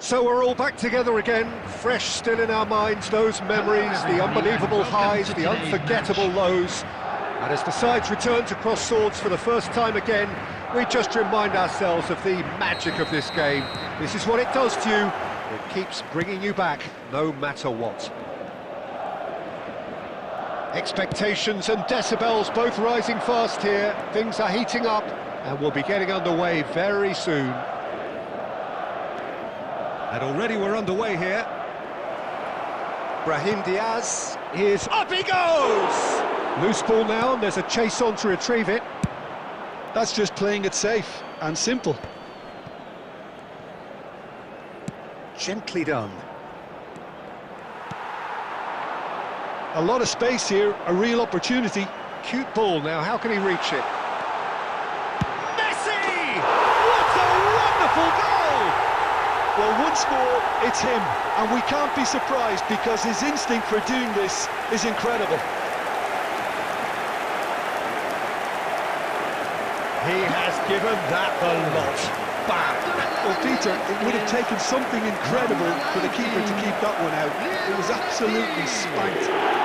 So we're all back together again, fresh still in our minds, those memories, the unbelievable highs, the unforgettable lows. And as the sides return to cross swords for the first time again, we just remind ourselves of the magic of this game. This is what it does to you. It keeps bringing you back, no matter what. Expectations and decibels both rising fast here. Things are heating up, and we'll be getting underway very soon. And already we're underway here. Brahim Diaz is up he goes! Loose ball now, and there's a chase on to retrieve it. That's just playing it safe and simple. Gently done. A lot of space here, a real opportunity. Cute ball now, how can he reach it? Messi! What a wonderful goal! Well, once more, it's him, and we can't be surprised because his instinct for doing this is incredible. He has given that the lot. Bam! Well, Peter, it would have taken something incredible for the keeper to keep that one out. It was absolutely spanked.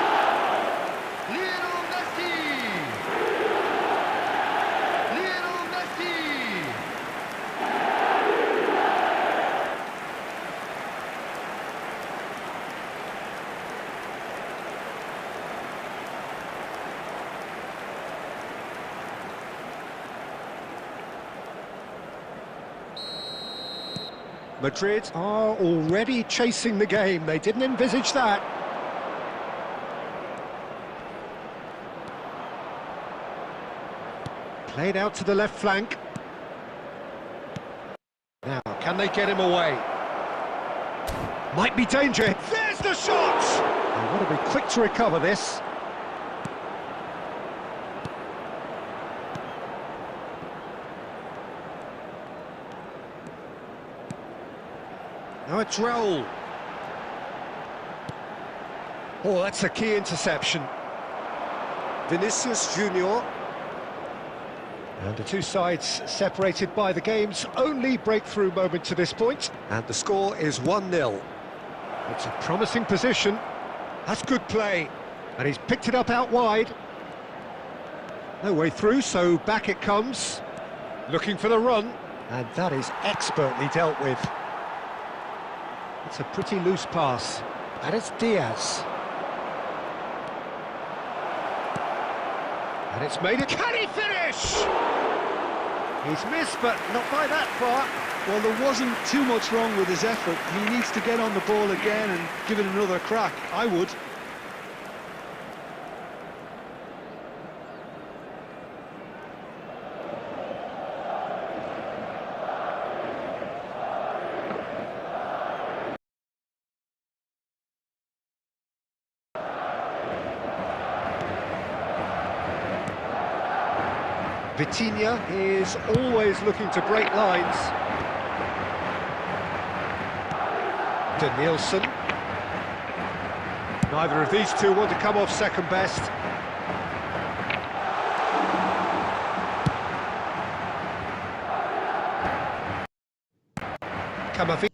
Madrid are already chasing the game. They didn't envisage that. Played out to the left flank. Now, can they get him away? Might be danger. There's the shot! They want to be quick to recover this. Now it's Raul. Oh, that's a key interception. Vinicius Junior. And the two sides separated by the game's only breakthrough moment to this point. And the score is 1-0. It's a promising position. That's good play. And he's picked it up out wide. No way through, so back it comes. Looking for the run. And that is expertly dealt with. It's a pretty loose pass, and it's Diaz. And it's made it. Can he finish? He's missed, but not by that far. Well, there wasn't too much wrong with his effort. He needs to get on the ball again and give it another crack. I would. Vitinha is always looking to break lines. Danielson. Neither of these two want to come off second best. Camavinga.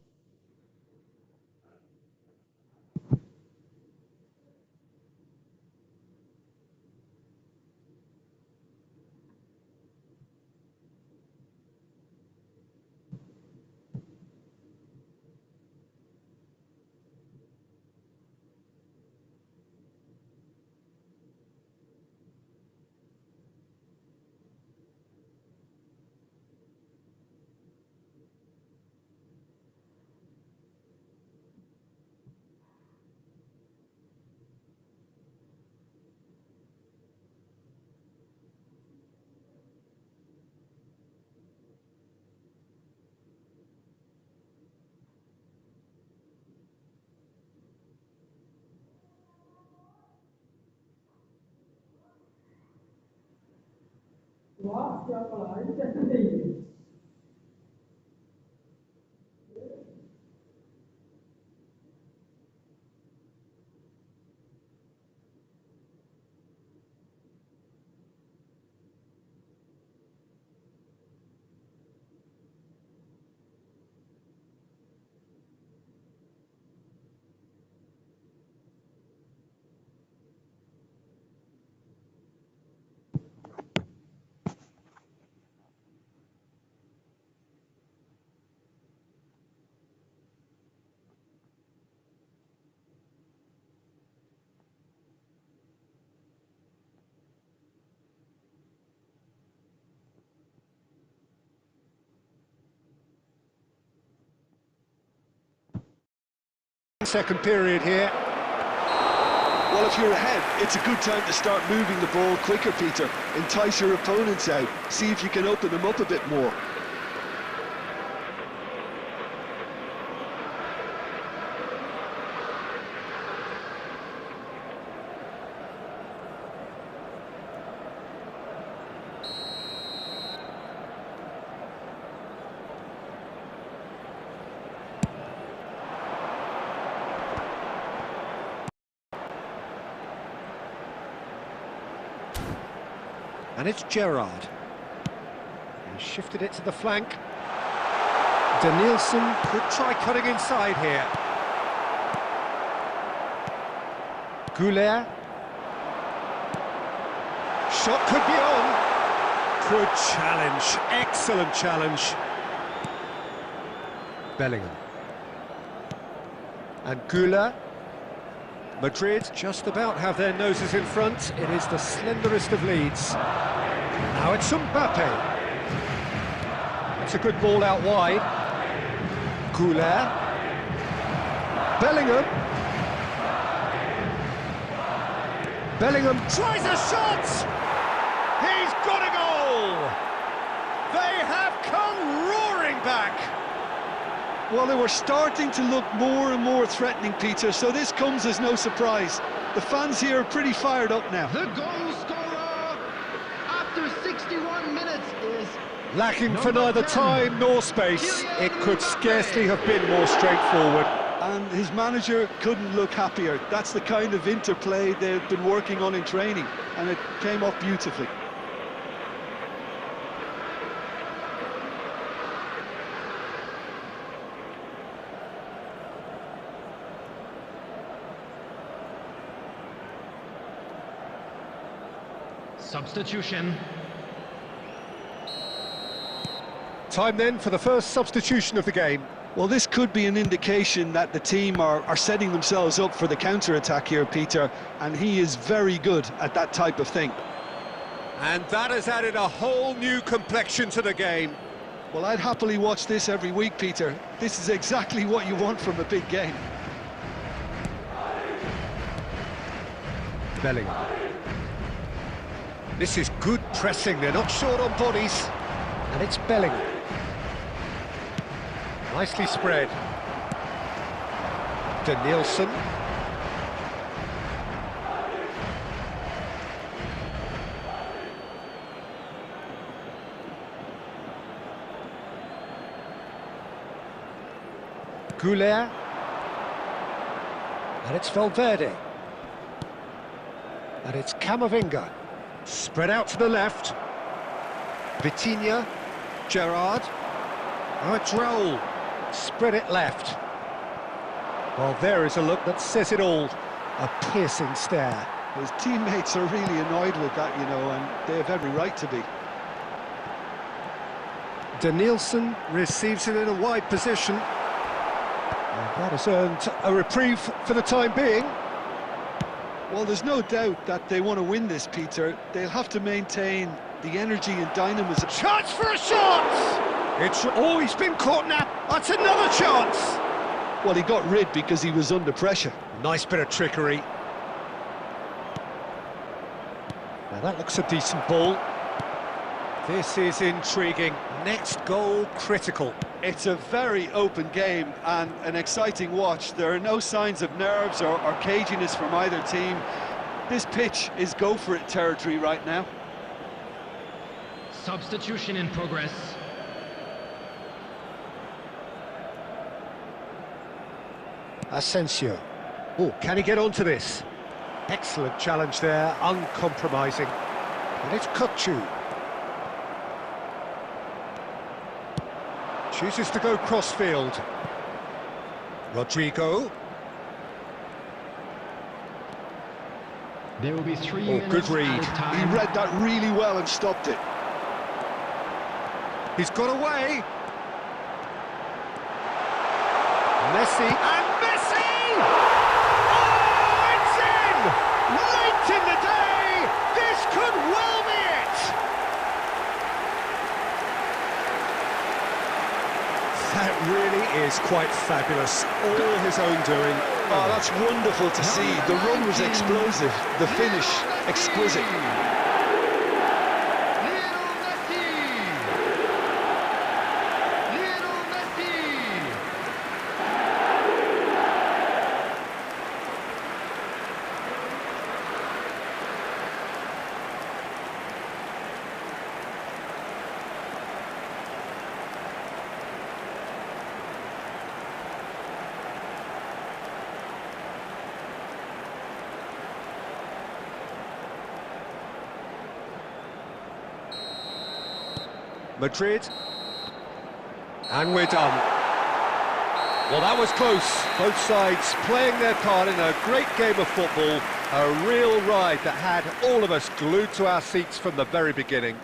Second period here. Well, if you're ahead, it's a good time to start moving the ball quicker, Peter. Entice your opponents out. See if you can open them up a bit more. And it's Gerrard. He shifted it to the flank. Danielson could try cutting inside here. Goulet. Shot could be on. Good challenge, excellent challenge. Bellingham. And Goulet. Madrid just about have their noses in front. It is the slenderest of leads. Now it's Mbappe. It's a good ball out wide. Goulet. Bellingham. Bellingham tries a shot! He's got a goal! They have come roaring back! Well, they were starting to look more and more threatening, Peter, so this comes as no surprise. The fans here are pretty fired up now. The goal scorer after 61 minutes is... Lacking for neither time nor space, it could scarcely have been more straightforward. And his manager couldn't look happier. That's the kind of interplay they've been working on in training, and it came off beautifully. Substitution. Time then for the first substitution of the game. Well, this could be an indication that the team are setting themselves up for the counter-attack here, Peter, and he is very good at that type of thing. And that has added a whole new complexion to the game. Well, I'd happily watch this every week, Peter. This is exactly what you want from a big game. Bellingham. This is good pressing, they're not short on bodies. And it's Bellingham. Nicely spread. Danielson. Goulet. And it's Valverde. And it's Camavinga. Spread out to the left. Vitinha. Gerrard. Oh, it's Raul. Spread it left. Well, there is a look that says it all. A piercing stare. His teammates are really annoyed with that, you know, and they have every right to be. Danielson receives it in a wide position. And that has earned a reprieve for the time being. Well, there's no doubt that they want to win this, Peter. They'll have to maintain the energy and dynamism. Chance for a shot! It's always been caught now. That's another chance! Well, he got rid because he was under pressure. Nice bit of trickery. Now that looks a decent ball. This is intriguing. Next goal critical. It's a very open game and an exciting watch. There are no signs of nerves or caginess from either team. This pitch is go-for-it territory right now. Substitution in progress. Asensio. Oh, can he get onto this? Excellent challenge there, uncompromising. And it's Kutchu. Chooses to go cross-field. Rodrigo. There will be 3 Oh, minutes good read. added time. He read that really well and stopped it. He's got away. Messi, and Messi! Oh, it's in! Late in the day! This could well be it! That really is quite fabulous, all his own doing. Oh, that's wonderful to see. The run was explosive, the finish exquisite. Madrid, and we're done. Well, that was close. Both sides playing their part in a great game of football, a real ride that had all of us glued to our seats from the very beginning.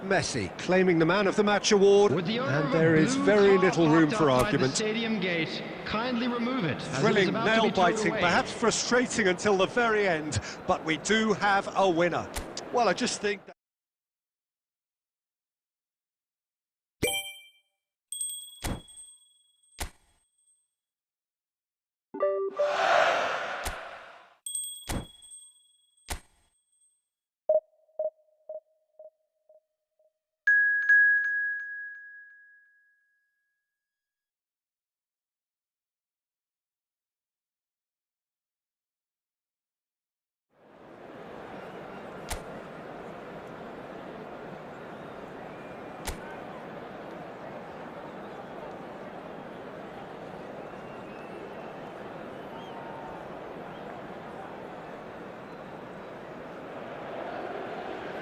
Messi claiming the Man of the Match award, and there is very little room for argument. Stadium gate. Kindly remove it. Thrilling, nail-biting, perhaps frustrating until the very end, but we do have a winner. Well, I just think that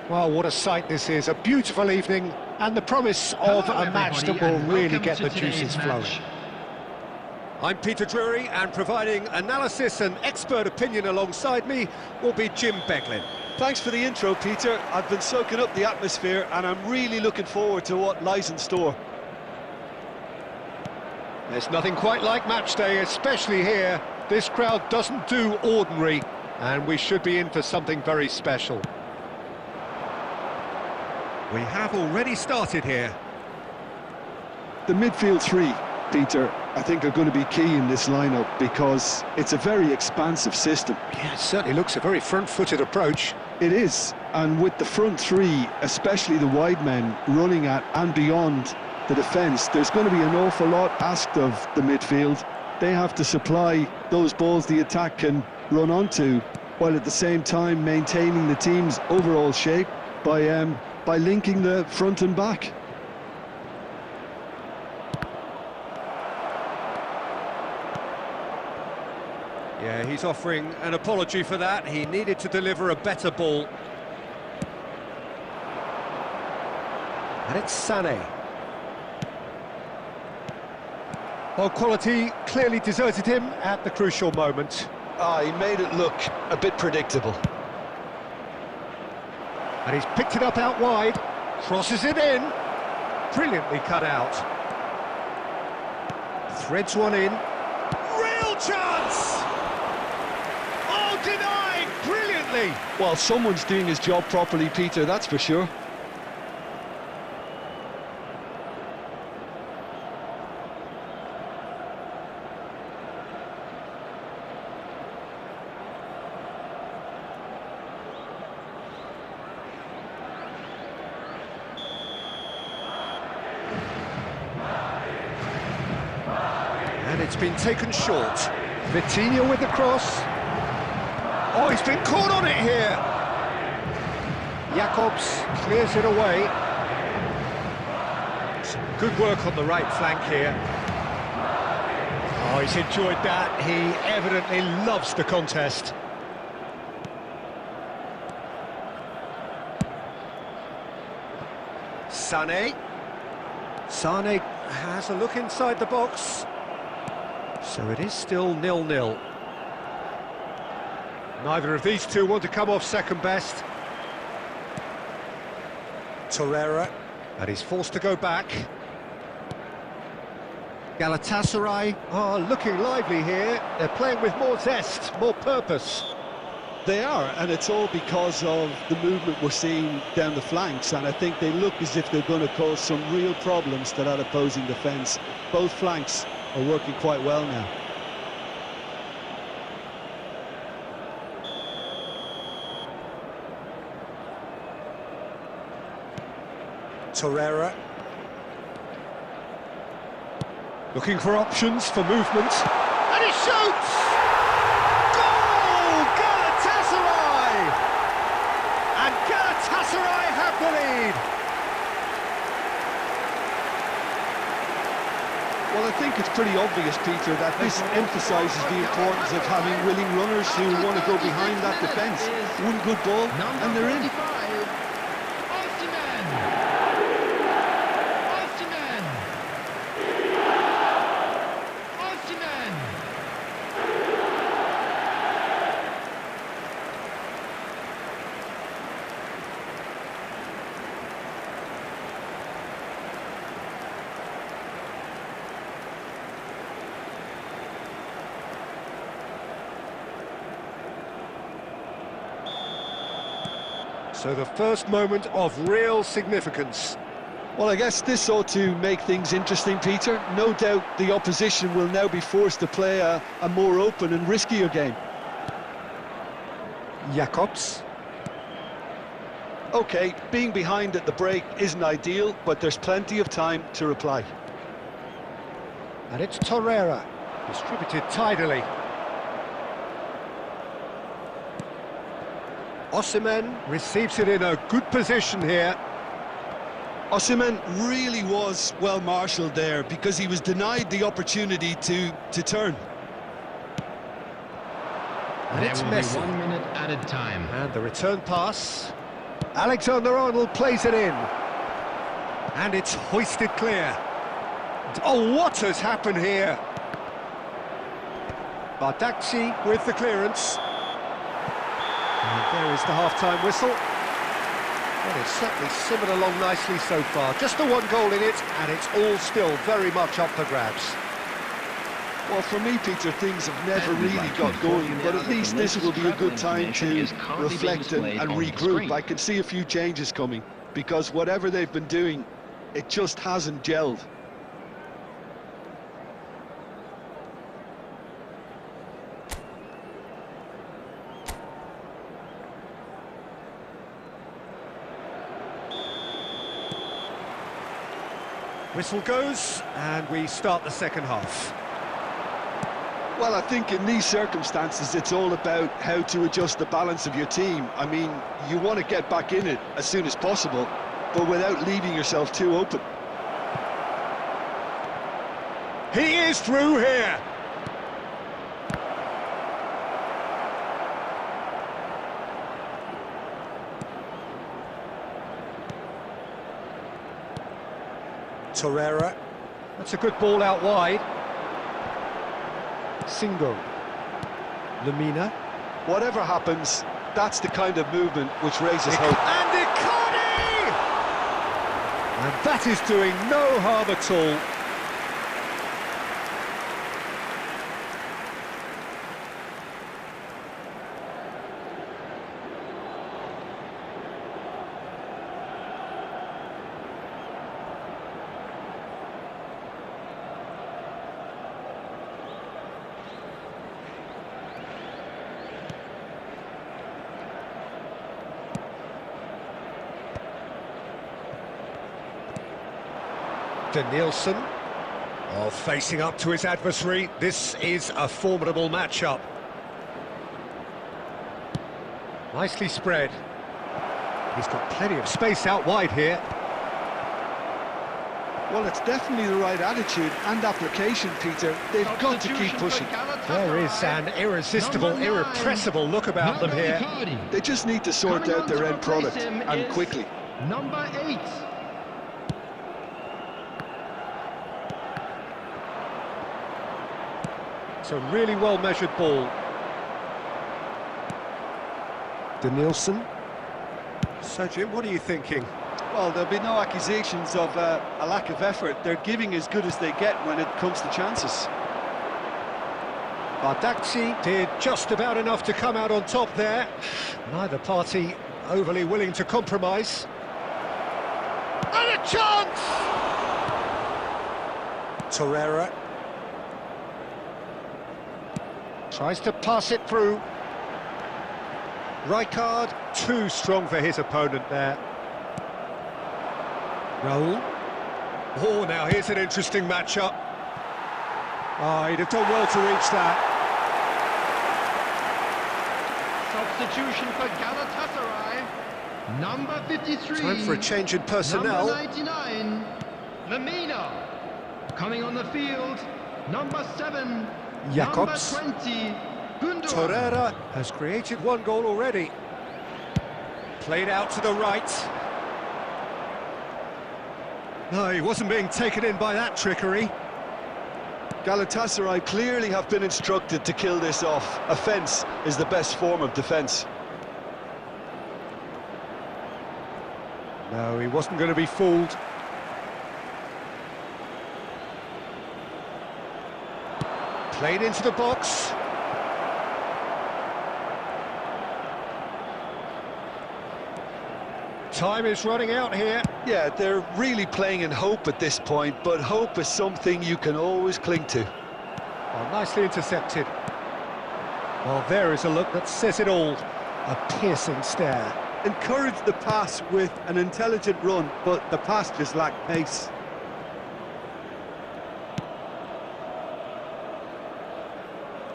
Well, what a sight this is, a beautiful evening, and the promise of a match that will really get the juices flowing. I'm Peter Drury, and providing analysis and expert opinion alongside me will be Jim Beglin. thanks for the intro, Peter. I've been soaking up the atmosphere, and I'm really looking forward to what lies in store. There's nothing quite like match day, especially here. This crowd doesn't do ordinary, and we should be in for something very special. We have already started here. The midfield three, Peter, I think are going to be key in this lineup because it's a very expansive system. Yeah, it certainly looks a very front-footed approach. It is, and with the front three, especially the wide men, running at and beyond the defence, there's going to be an awful lot asked of the midfield. They have to supply those balls the attack can run onto, while at the same time maintaining the team's overall shape by linking the front and back. Yeah, he's offering an apology for that. He needed to deliver a better ball. And it's Sané. Well, quality clearly deserted him at the crucial moment. He made it look a bit predictable. And he's picked it up out wide, crosses it in, brilliantly cut out. Threads one in, real chance! Oh, denied, brilliantly! Well, someone's doing his job properly, Peter, that's for sure. And it's been taken short. Vitinha with the cross. Oh, he's been caught on it here. Jacobs clears it away. Some good work on the right flank here. Oh, he's enjoyed that. He evidently loves the contest. Sané. Sané has a look inside the box. So it is still 0-0. Neither of these two want to come off second best. Torreira, and he's forced to go back. Galatasaray are looking lively here. They're playing with more zest, more purpose. They are, and it's all because of the movement we're seeing down the flanks, and I think they look as if they're going to cause some real problems to that opposing defence. Both flanks are working quite well now. Torreira. Looking for options for movement. And he shoots! Goal! Galatasaray! And Galatasaray have the lead. Well, I think it's pretty obvious, Peter, that this emphasises the importance of having willing runners who want to go behind that defence. One good ball, and they're in. So the first moment of real significance. Well, I guess this ought to make things interesting, Peter. No doubt the opposition will now be forced to play a more open and riskier game. Jacobs. OK, being behind at the break isn't ideal, but there's plenty of time to reply. And it's Torreira, distributed tidily. Osimhen receives it in a good position here. Osimhen really was well marshalled there because he was denied the opportunity to turn. And it's Messi. 1 minute added time. And the return pass. Alexander-Arnold plays it in. And it's hoisted clear. Oh, what has happened here? Bardakci with the clearance. And there is the half-time whistle. Well, it's certainly simmered along nicely so far. Just the one goal in it, and it's all still very much up for grabs. Well, for me, Peter, things have never really got going, but at least this will be a good time to reflect and regroup. I can see a few changes coming, because whatever they've been doing, it just hasn't gelled. Whistle goes, and we start the second half. Well, I think in these circumstances, it's all about how to adjust the balance of your team. I mean, you want to get back in it as soon as possible, but without leaving yourself too open. He is through here. Torreira. That's a good ball out wide. Singo. Lemina. Whatever happens, that's the kind of movement which raises hope. And Icardi! And that is doing no harm at all. Nielsen, facing up to his adversary. This is a formidable matchup. Nicely spread. He's got plenty of space out wide here. Well, it's definitely the right attitude and application, Peter. They've got to keep pushing. There is an irresistible, irrepressible look about them here. They just need to sort out their end product, and quickly. Number 8. It's a really well-measured ball. Nielsen. So, Jim, what are you thinking? Well, there'll be no accusations of a lack of effort. They're giving as good as they get when it comes to chances. Bardakci did just about enough to come out on top there. Neither party overly willing to compromise. And a chance! Torreira. Tries to pass it through. Rijkaard, too strong for his opponent there. Raul. Oh, now here's an interesting matchup. Oh, he'd have done well to reach that. Substitution for Galatasaray. Number 53. Time for a change in personnel. Number 99. Lemina. Coming on the field. Number 7. Jacobs. Number 20. Gundogan. Torreira has created one goal already. Played out to the right. No, he wasn't being taken in by that trickery. Galatasaray clearly have been instructed to kill this off. Offence is the best form of defence. No, he wasn't going to be fooled. Played into the box. Time is running out here. Yeah, they're really playing in hope at this point, but hope is something you can always cling to. Oh, nicely intercepted. Well, there is a look that says it all. A piercing stare. Encourage the pass with an intelligent run, but the pass just lacked pace.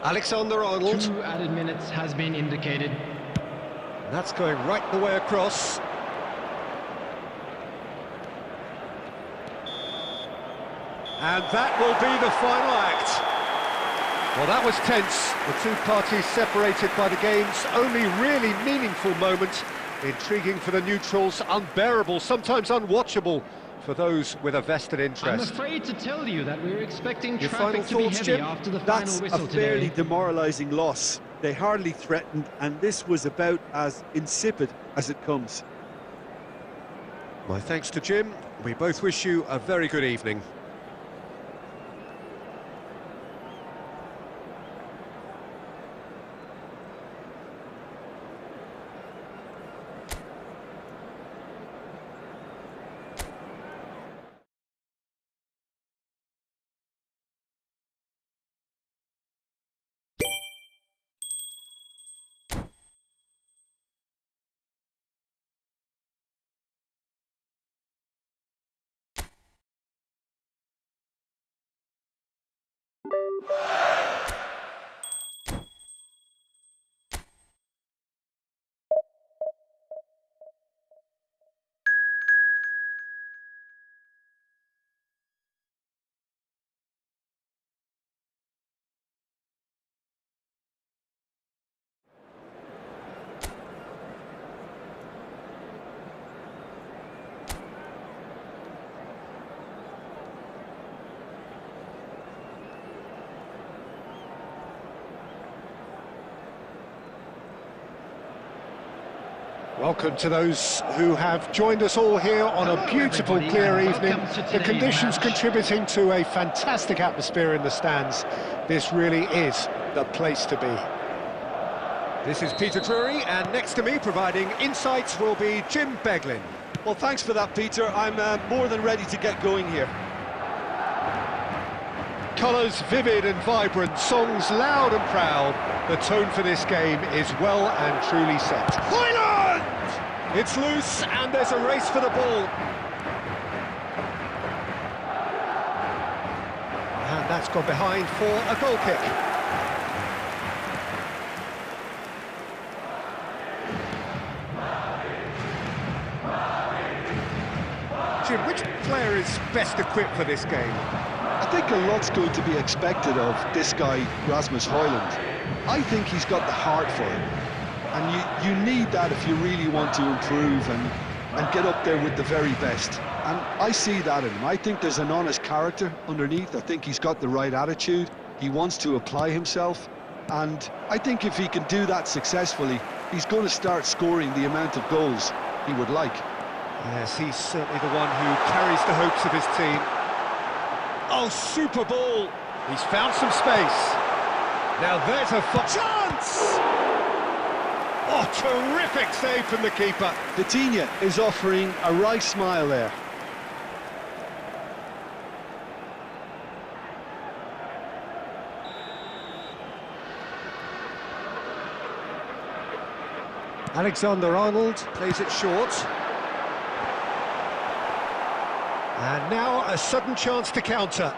Alexander-Arnold. 2 added minutes has been indicated. That's going right the way across. And that will be the final act. Well, that was tense. The two parties separated by the game's only really meaningful moment. Intriguing for the neutrals, unbearable, sometimes unwatchable for those with a vested I'm interest. afraid to tell you that we're expecting Your traffic final to be thoughts, heavy Jim? after the That's final whistle a fairly today. demoralising loss. They hardly threatened, and this was about as insipid as it comes. My thanks to Jim. We both wish you a very good evening. Welcome to those who have joined us all here on a beautiful, clear evening. The conditions contributing to a fantastic atmosphere in the stands. This really is the place to be. This is Peter Drury, and next to me providing insights will be Jim Beglin. Well, thanks for that, Peter. I'm more than ready to get going here. Colours vivid and vibrant, songs loud and proud. The tone for this game is well and truly set. Highland! It's loose and there's a race for the ball. And that's gone behind for a goal kick. Jim, which player is best equipped for this game? I think a lot's going to be expected of this guy, Rasmus Højlund. I think he's got the heart for it. And you need that if you really want to improve and get up there with the very best. And I see that in him. I think there's an honest character underneath. I think he's got the right attitude. He wants to apply himself. And I think if he can do that successfully, he's going to start scoring the amount of goals he would like. Yes, he's certainly the one who carries the hopes of his team. Oh, super ball! He's found some space. Now there's a chance! Oh, terrific save from the keeper. Vitinha is offering a right smile there. Alexander-Arnold plays it short. And now a sudden chance to counter.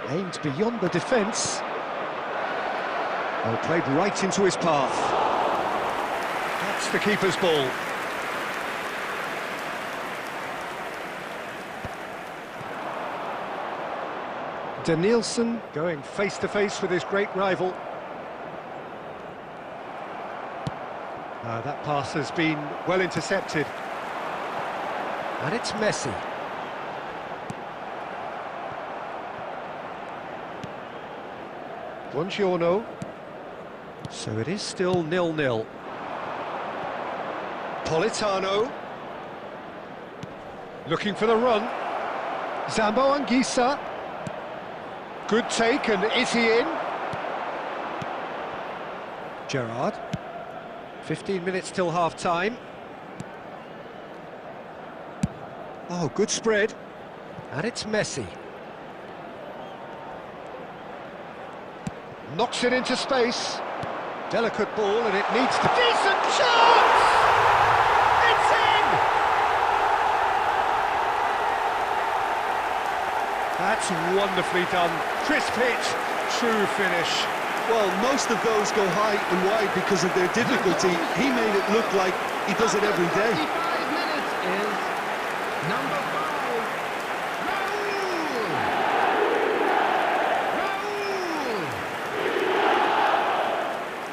Aimed beyond the defence. Well, played right into his path. That's the keeper's ball. Danielson going face-to-face with his great rival. That pass has been well intercepted. And it's Messi. Buongiorno. So it is still 0-0. Politano. Looking for the run. Zambo Anguissa. Good take, and is he in? Gerrard. 15 minutes till half-time. Oh, good spread. And it's Messi. Knocks it into space. Delicate ball, and it needs to... Decent chance! It's in! That's wonderfully done. Crisp hit, true finish. Well, most of those go high and wide because of their difficulty. He made it look like he does it every day. 35 minutes is number 5, Raul!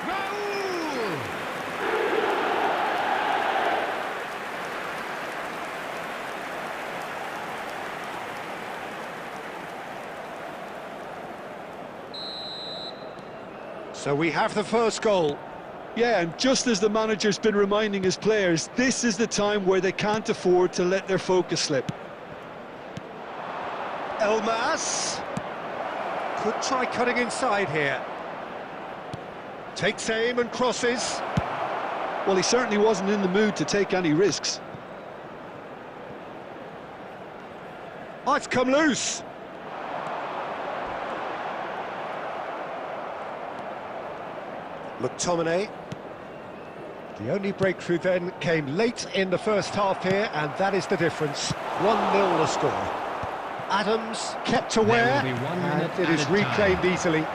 Raul! So we have the first goal. Yeah, and just as the manager's been reminding his players, this is the time where they can't afford to let their focus slip. Elmas could try cutting inside here. Takes aim and crosses. Well, he certainly wasn't in the mood to take any risks. Oh, it's come loose. McTominay. The only breakthrough then came late in the first half here, and that is the difference. 1-0 the score. Adams kept aware, There will be 1 minute and it is added reclaimed time. easily.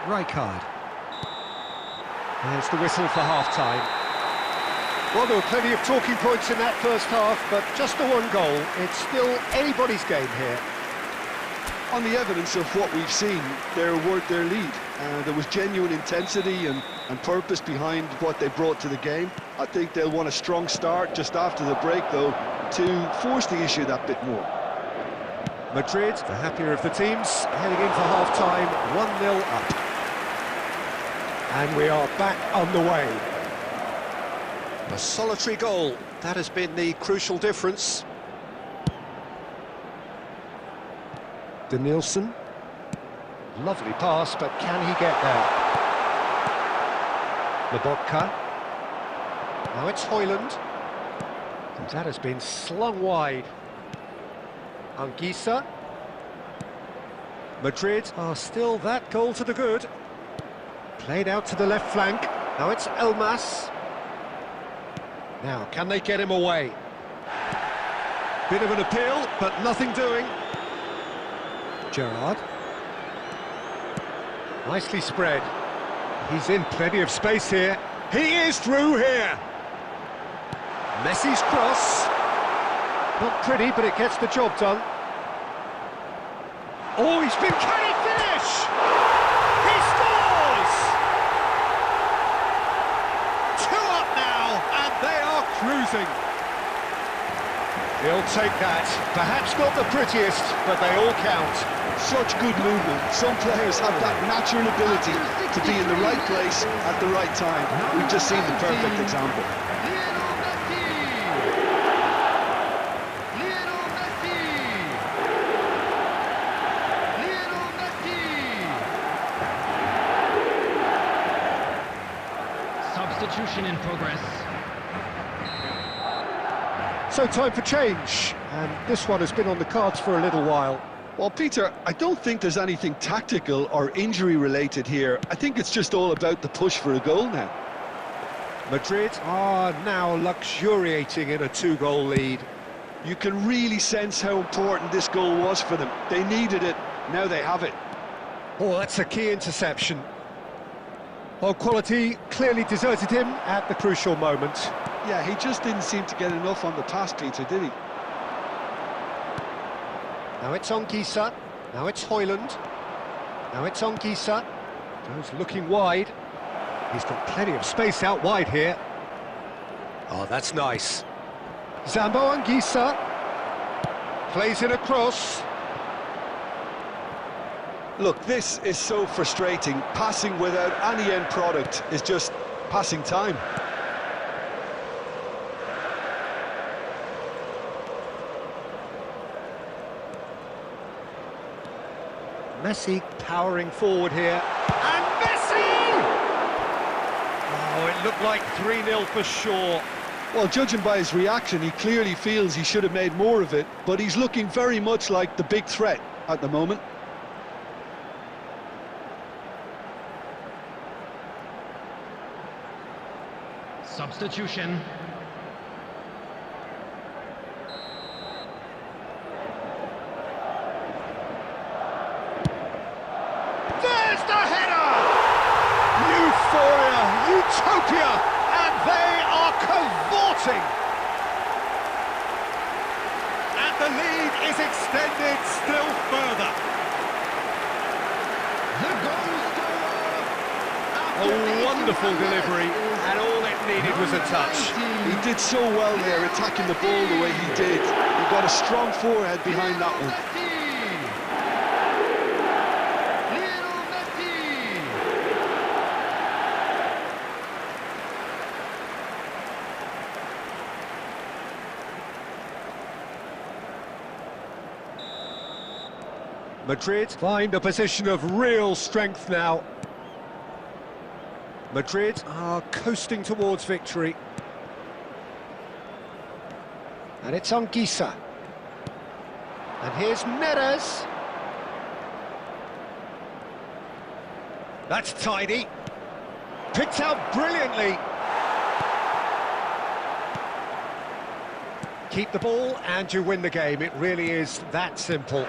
Rijkaard. There's the whistle for half-time. Well, there were plenty of talking points in that first half, but just the one goal. It's still anybody's game here. On the evidence of what we've seen, they're worth their lead. There was genuine intensity and purpose behind what they brought to the game. I think they'll want a strong start just after the break, though, to force the issue that bit more. Madrid, the happier of the teams, heading in for half-time, 1-0 up. And we are back underway. A solitary goal, that has been the crucial difference. Danielson. Lovely pass, but can he get there? Lobotka. Now it's Højlund. And that has been slung wide. Anguissa. Madrid are still that goal to the good. Played out to the left flank. Now it's Elmas. Now, can they get him away? Bit of an appeal, but nothing doing. Gerrard. Nicely spread. He's in plenty of space here. He is through here. Messi's cross. Not pretty, but it gets the job done. Oh, he's been... Can he finish? He scores! 2 up now, and they are cruising. He'll take that. Perhaps not the prettiest, but they all count. Such good movement. Some players have that natural ability to be in the right place at the right time. We've just seen the perfect example. Lionel Messi! Substitution in progress. So time for change, and this one has been on the cards for a little while. Well, Peter, I don't think there's anything tactical or injury related here. I think it's just all about the push for a goal now. Madrid are now luxuriating in a 2-goal lead. You can really sense how important this goal was for them. They needed it, now they have it. Oh, that's a key interception. Well, quality clearly deserted him at the crucial moment. Yeah, he just didn't seem to get enough on the pass, Peter, did he? Now it's on Gisa, now it's Højlund, now it's on Gisa, goes looking wide, he's got plenty of space out wide here. Oh, that's nice. Zambo on Gisa, plays it across. Look, this is so frustrating. Passing without any end product is just passing time. Messi powering forward here, and Messi! Oh, it looked like 3-0 for sure. Well, judging by his reaction, he clearly feels he should have made more of it, but he's looking very much like the big threat at the moment. Substitution. There's the header! Euphoria, utopia, and they are cavorting! And the lead is extended still further. The goal scorer. A wonderful delivery, and all it needed was a touch. He did so well there, attacking the ball the way he did. He got a strong forehead behind that one. Madrid find a position of real strength now. Madrid are coasting towards victory. And it's on Gisa. And here's Neres. That's tidy. Picked out brilliantly. Keep the ball and you win the game. It really is that simple.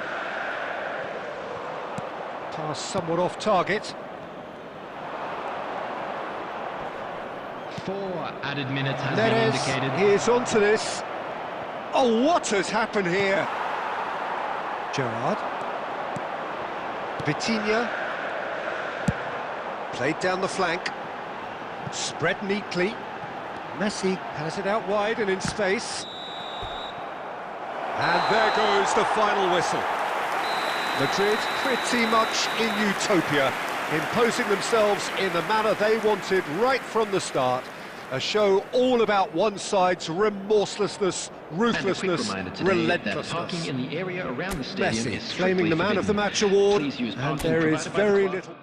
Pass somewhat off target. 4 added minutes has been indicated. Here's onto this. Oh, what has happened here? Gerrard. Vitinha. Played down the flank. Spread neatly. Messi has it out wide and in space. And there goes the final whistle. Madrid pretty much in utopia, imposing themselves in the manner they wanted right from the start. A show all about one side's remorselessness, ruthlessness, relentlessness. Parking in the area around the stadium Messi is claiming the man of the match award, and there is very little...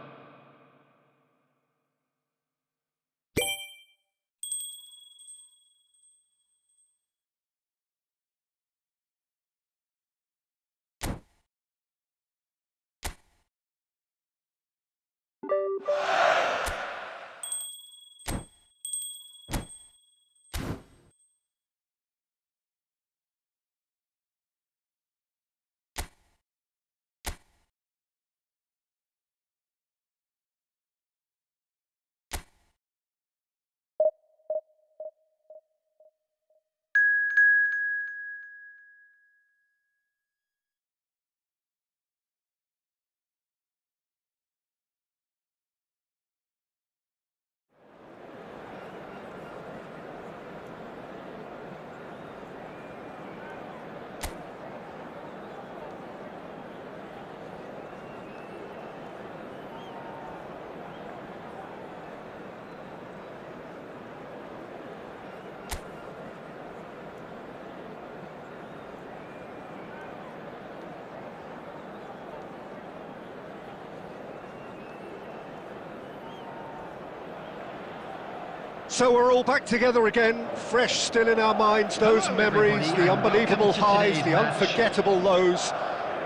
So we're all back together again, fresh still in our minds, those Hello, memories, everybody, the and unbelievable welcome to highs, today's the match. unforgettable lows.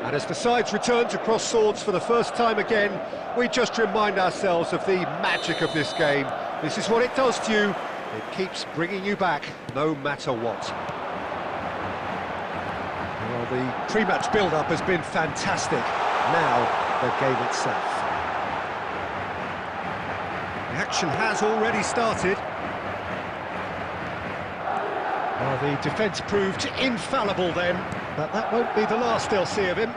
And as the sides return to cross swords for the first time again, we just remind ourselves of the magic of this game. This is what it does to you. It keeps bringing you back, no matter what. Well, the pre-match build-up has been fantastic. Now, the game itself. The action has already started. Well, the defence proved infallible then, but that won't be the last they'll see of him.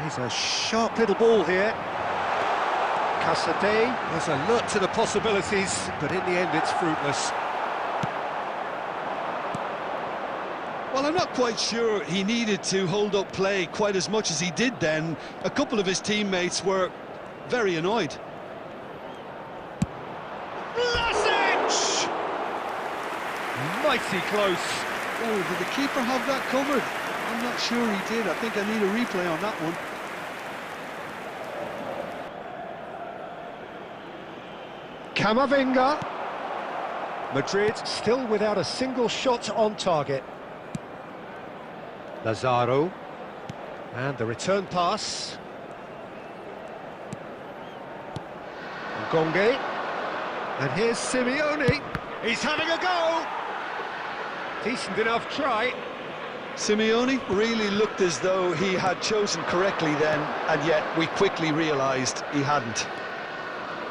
He's a sharp little ball here. Casadei was alert to the possibilities, but in the end it's fruitless. Well, I'm not quite sure he needed to hold up play quite as much as he did then. A couple of his teammates were very annoyed. Vlasic! Mighty close. Oh, did the keeper have that covered? I'm not sure he did. I think I need a replay on that one. Camavinga. Madrid still without a single shot on target. Lazaro. And the return pass. Ngonge. And here's Simeone. He's having a go. Decent enough try. Simeone really looked as though he had chosen correctly then, and yet we quickly realised he hadn't.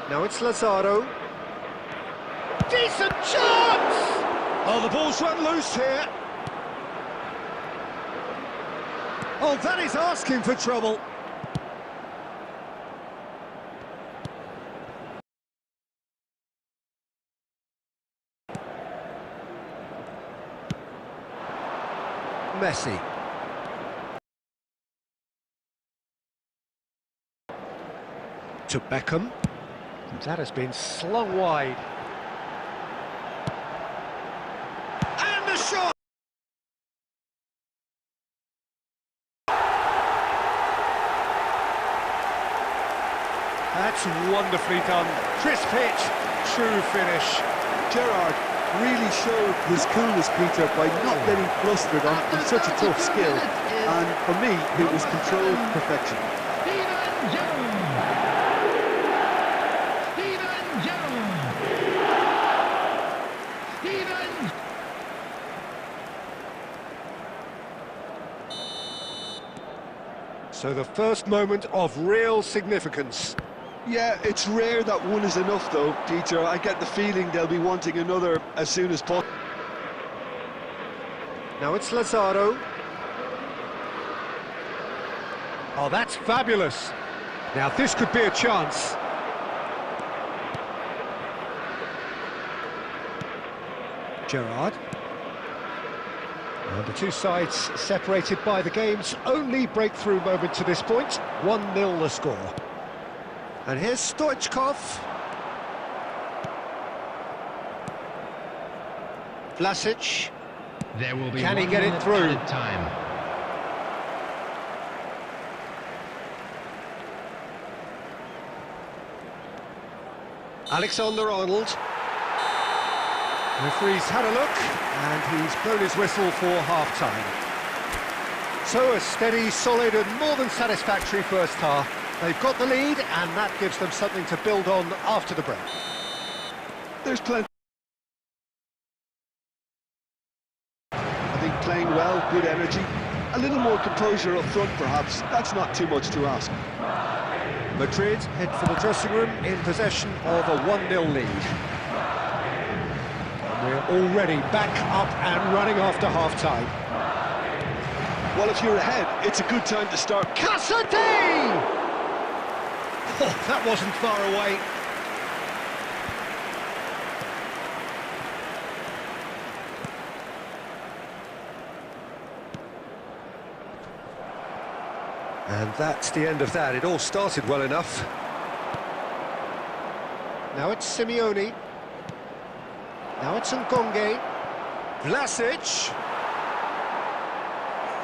Now it's Lazaro. Decent chance! Oh, the ball's run loose here. Oh, that is asking for trouble. Messi. To Beckham. That has been slung wide. And the shot! That's wonderfully done. Crisp hit, true finish. Gerrard really showed his coolness, Peter, by not getting flustered on such a tough skill. And for me, it was controlled perfection. Steven Gerrard. Steven. So the first moment of real significance. Yeah, it's rare that one is enough, though, Peter. I get the feeling they'll be wanting another as soon as possible. Now it's Lazaro. Oh, that's fabulous. Now this could be a chance. Gerrard. And the two sides separated by the game's only breakthrough moment to this point. 1-0 the score. And here's Stoichkov. Vlasic. There will be Can he 1 get it minute through? added time. Alexander-Arnold. Referee's had a look, and he's blown his whistle for half-time. So a steady, solid and more than satisfactory first half. They've got the lead, and that gives them something to build on after the break. There's plenty. I think playing well, good energy. A little more composure up front, perhaps. That's not too much to ask. Madrid head for the dressing room in possession of a 1-0 lead. And we're already back up and running after half-time. Well, if you're ahead, it's a good time to start. Casadei! Oh, that wasn't far away. And that's the end of that. It all started well enough. Now it's Simeone. Now it's Ngonge. Vlasic.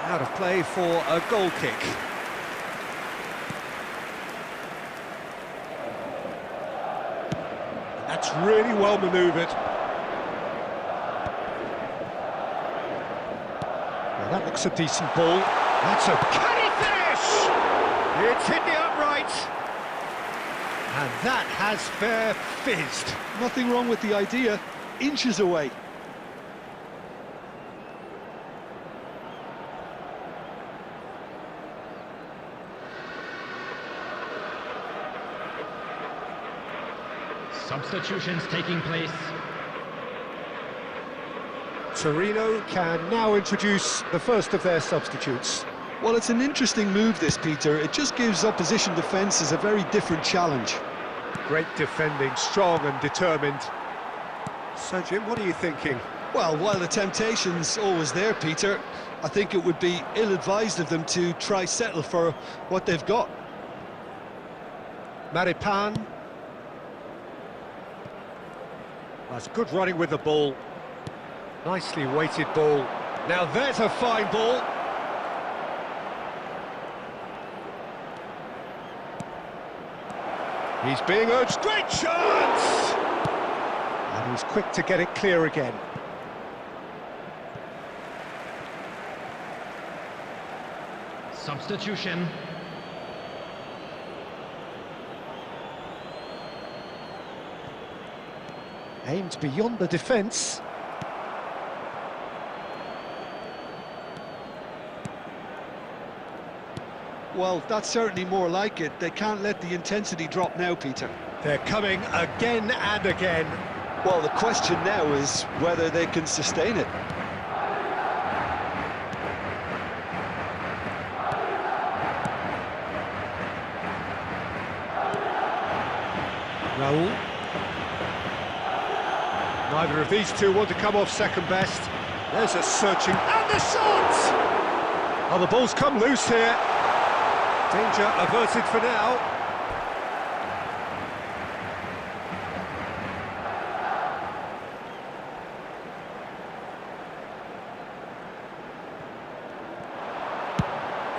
Out of play for a goal kick. That's really well manoeuvred. Well, that looks a decent ball. That's a canny finish! It's hit the upright. And that has fair fizzed. Nothing wrong with the idea, inches away. Substitutions taking place. Torino can now introduce the first of their substitutes. Well, it's an interesting move, this, Peter. It just gives opposition defences a very different challenge. Great defending, strong and determined. So, Jim, what are you thinking? Well, while the temptation's always there, Peter, I think it would be ill-advised of them to try settle for what they've got. Maripan. That's good running with the ball. Nicely weighted ball. Now there's a fine ball. He's being urged. Great chance! And he's quick to get it clear again. Substitution. Aimed beyond the defence. Well, that's certainly more like it. They can't let the intensity drop now, Peter. They're coming again and again. Well, the question now is whether they can sustain it. Raul. Neither of these two want to come off second best. There's a searching... and the shot! Oh, the ball's come loose here. Danger averted for now.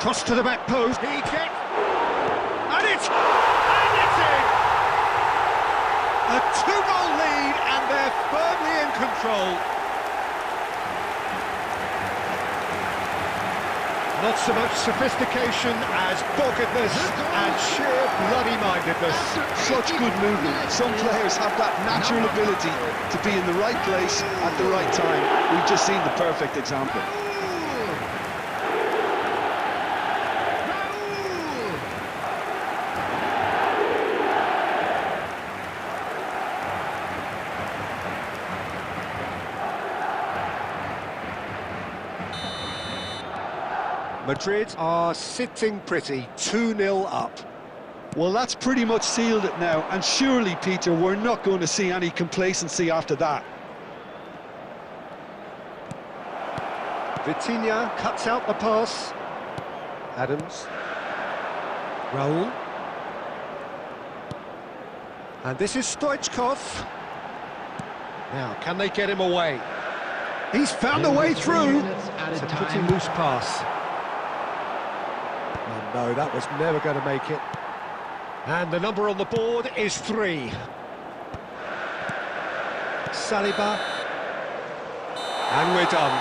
Cross to the back post. He gets... and it's in! A 2-goal lead, and they're firmly in control. Not so much sophistication as doggedness and sheer bloody-mindedness. Such good movement. Some players have that natural ability to be in the right place at the right time. We've just seen the perfect example. Madrid are sitting pretty, 2-0 up. Well, that's pretty much sealed it now, and surely, Peter, we're not going to see any complacency after that. Vitinha cuts out the pass. Adams. Raul. And this is Stoichkov. Now, can they get him away? He's found a way through. It's a pretty loose pass. Oh, no, that was never going to make it. And the number on the board is 3. Saliba. And we're done.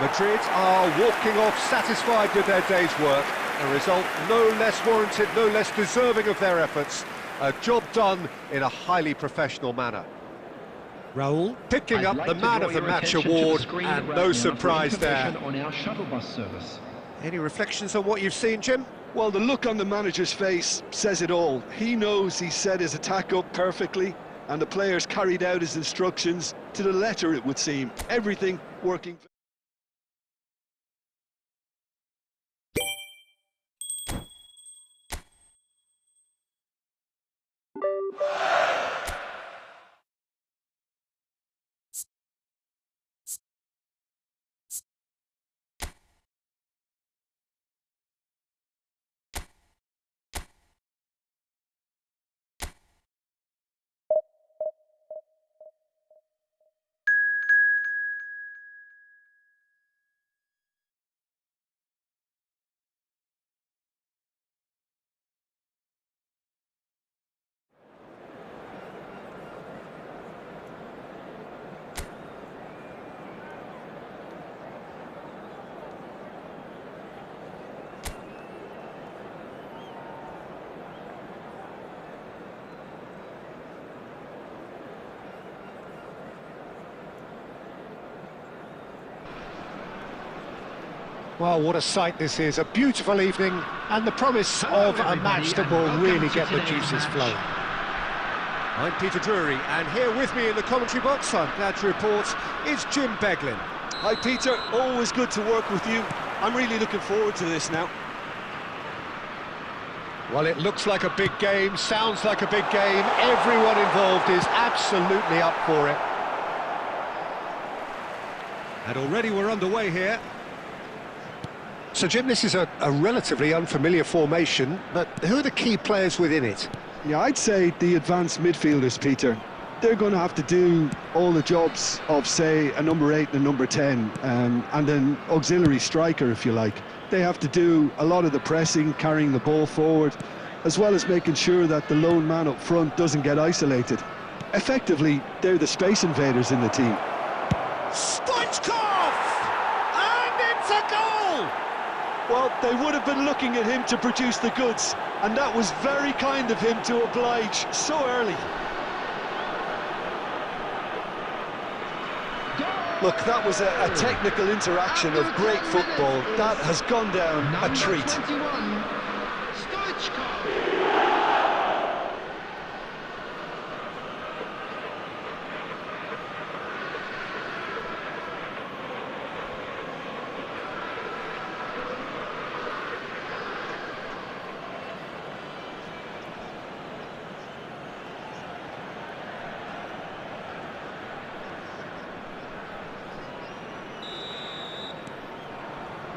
Madrid are walking off satisfied with their day's work. A result no less warranted, no less deserving of their efforts. A job done in a highly professional manner. Raul picking up the Man of the Match award, and no surprise there. On our shuttle bus service. Any reflections on what you've seen, Jim? Well, the look on the manager's face says it all. He knows he set his attack up perfectly, and the players carried out his instructions to the letter, it would seem. Everything working. Well, what a sight this is, a beautiful evening, and the promise of a match that will really get the juices flowing. I'm Peter Drury, and here with me in the commentary box, I'm glad to report, is Jim Beglin. Hi Peter, always good to work with you. I'm really looking forward to this now. Well, it looks like a big game, sounds like a big game, everyone involved is absolutely up for it. And already we're underway here. So, Jim, this is a relatively unfamiliar formation, but who are the key players within it? Yeah, I'd say the advanced midfielders, Peter. They're going to have to do all the jobs of, say, a number 8 and a number 10, and an auxiliary striker, if you like. They have to do a lot of the pressing, carrying the ball forward, as well as making sure that the lone man up front doesn't get isolated. Effectively, they're the space invaders in the team. Stoichkov! And it's a goal! Well, they would have been looking at him to produce the goods, and that was very kind of him to oblige so early. Look, that was a technical interaction of great football. That has gone down a treat. 21, Stoichkov.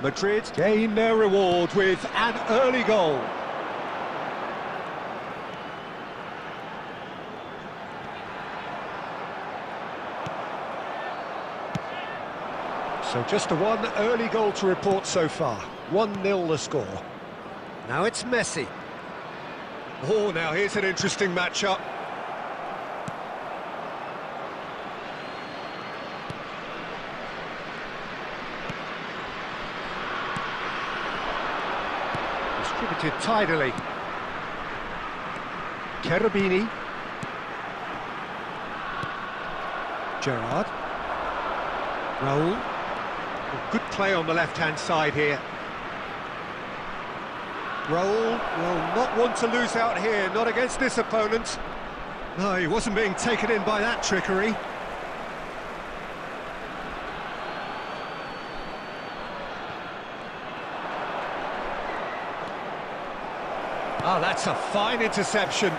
Madrid gain their reward with an early goal. So just the one early goal to report so far. 1-0 the score. Now it's Messi. Oh, now here's an interesting matchup. Distributed tidily. Cherubini. Gerrard. Raul. Good play on the left-hand side here. Raul will not want to lose out here, not against this opponent. No, he wasn't being taken in by that trickery. Oh, that's a fine interception.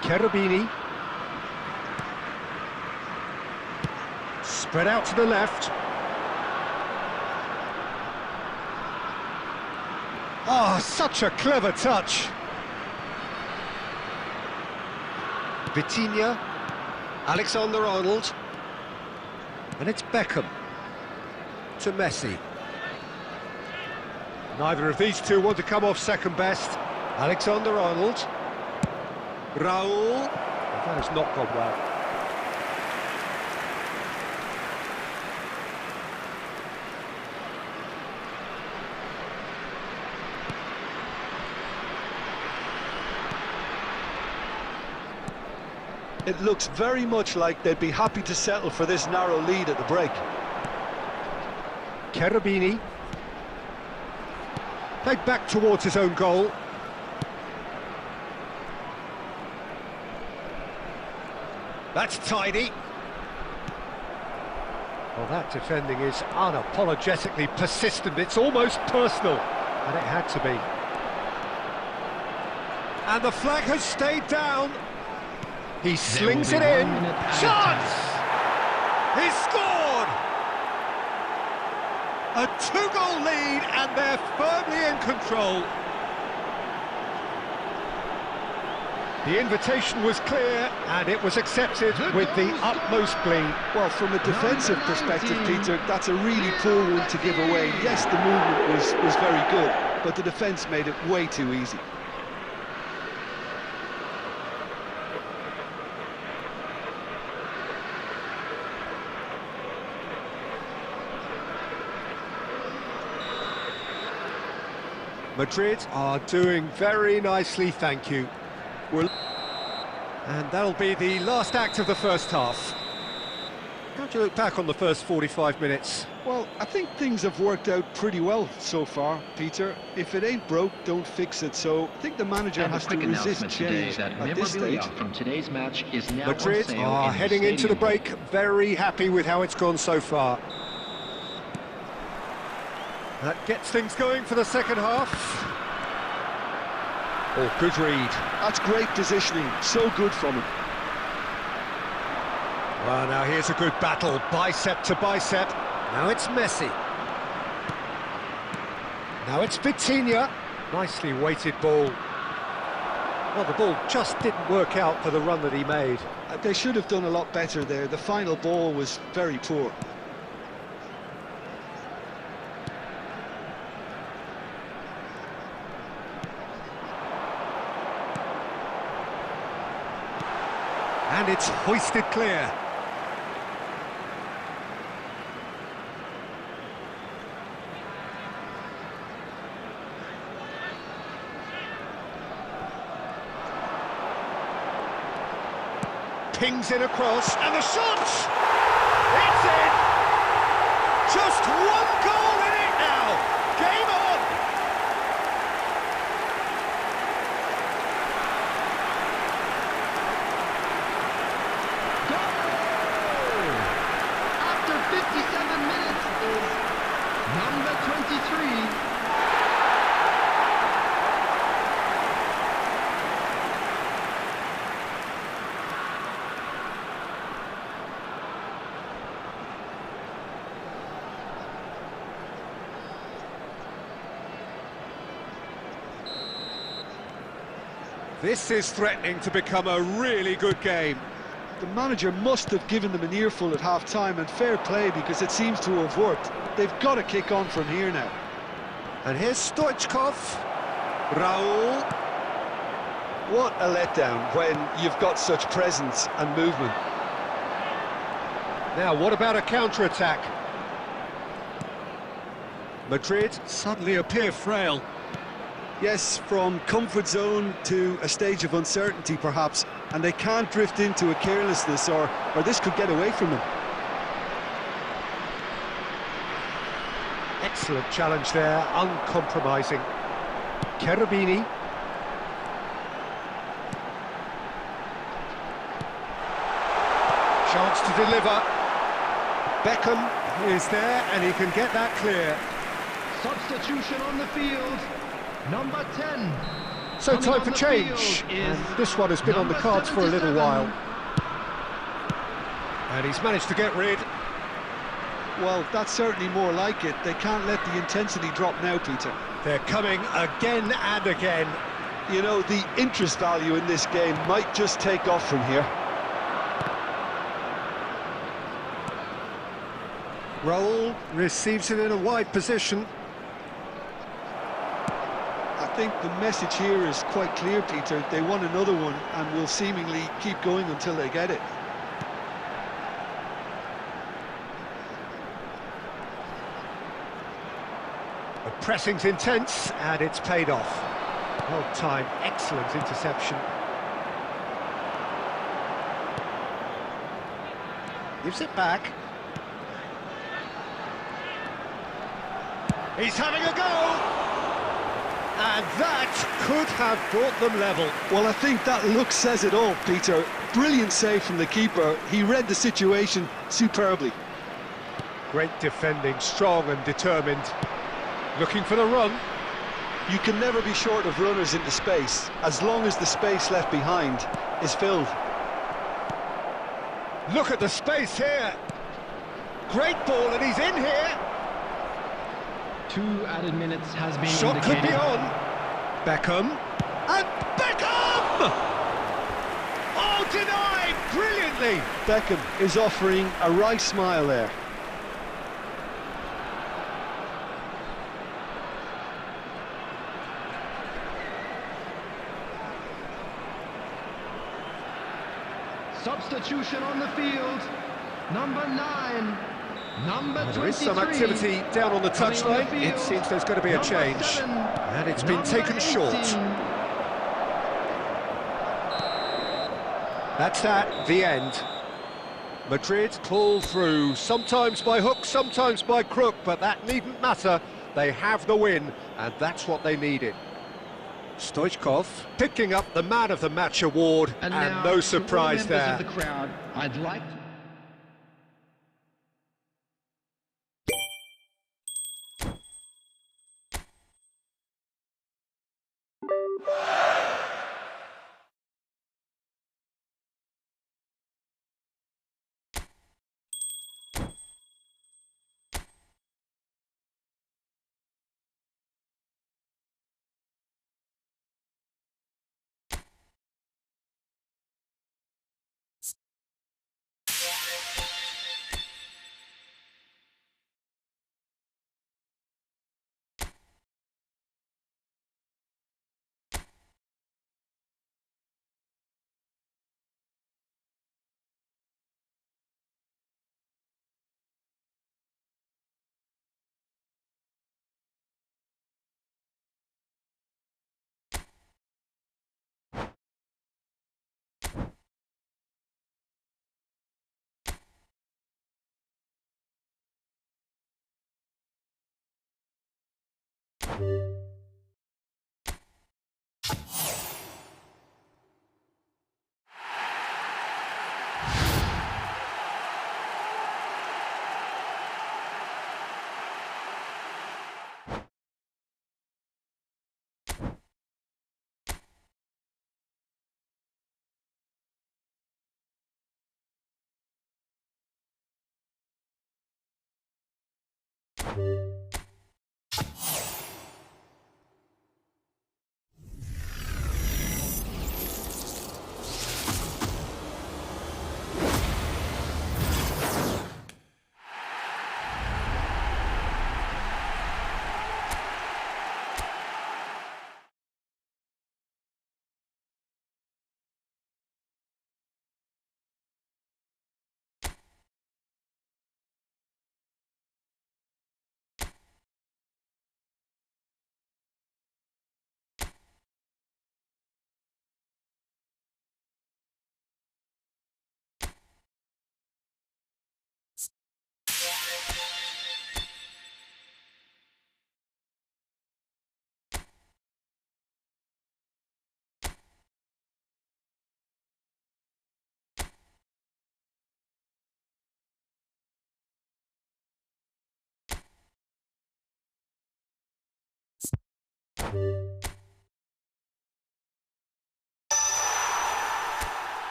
Cherubini. Spread out to the left. Oh, such a clever touch. Vitinha, Alexander-Arnold, and it's Beckham to Messi. Neither of these two want to come off second best. Alexander-Arnold, Raul, that has not gone well. It looks very much like they'd be happy to settle for this narrow lead at the break. Cherubini. Played back towards his own goal. That's tidy. Well, that defending is unapologetically persistent. It's almost personal, and it had to be. And the flag has stayed down. He slings it in. Chance! He scored! A 2-goal lead, and they're firmly in control. The invitation was clear, and it was accepted with the utmost glee. Well, from a defensive perspective, Peter, that's a really poor one to give away. Yes, the movement was very good, but the defence made it way too easy. Madrid are doing very nicely, thank you. And that'll be the last act of the first half. How do you look back on the first 45 minutes? Well, I think things have worked out pretty well so far, Peter. If it ain't broke, don't fix it. So I think the manager And a has to quick resist announcement today change that at this memorabilia stage. from today's match is now Madrid on sale are in the heading into the stadium. break, very happy with how it's gone so far. That gets things going for the second half. Oh, good read. That's great positioning, so good from him. Well, now here's a good battle, bicep to bicep. Now it's Messi. Now it's Vitinha. Nicely weighted ball. Well, the ball just didn't work out for the run that he made. They should have done a lot better there. The final ball was very poor. And it's hoisted clear. Pings it across, and the shot! It's in! Just one goal in it now! Game on! Goal! After 57 minutes is number 23. This is threatening to become a really good game. The manager must have given them an earful at half-time, and fair play because it seems to have worked. They've got to kick on from here now. And here's Stoichkov. Raul. What a letdown when you've got such presence and movement. Now, what about a counter-attack? Madrid suddenly appear frail. Yes, from comfort zone to a stage of uncertainty perhaps, and they can't drift into a carelessness or this could get away from them. Excellent challenge there, uncompromising. Cherubini. Chance to deliver. Beckham is there and he can get that clear. Substitution on the field. Number 10. So Coming time on for the change, field is and this one has been on the number cards for a little 77. while. And he's managed to get rid. Well, that's certainly more like it. They can't let the intensity drop now, Peter. They're coming again and again. You know, the interest value in this game might just take off from here. Raul receives it in a wide position. I think the message here is quite clear, Peter. They want another one and will seemingly keep going until they get it. The pressing's intense and it's paid off. Well timed, excellent interception. Gives it back. He's having a go! And that could have brought them level. Well, I think that look says it all, Peter. Brilliant save from the keeper. He read the situation superbly. Great defending, strong and determined. Looking for the run. You can never be short of runners into space, as long as the space left behind is filled. Look at the space here. Great ball and he's in here. 2 added minutes has been Shot indicated. could be on. Beckham. And Beckham! Oh, denied brilliantly. Beckham is offering a right smile there. Substitution on the field. Number 9. Number 23. There is some activity down on the Coming on the touchline. It field, seems there's going to be a number change. 7, And it's been number taken 18. short. That's at the end. Madrid pull through, sometimes by hook, sometimes by crook, but that needn't matter. They have the win, and that's what they needed. Stoichkov picking up the Man of the Match award, and now, no to all surprise members there. of the crowd, I'd like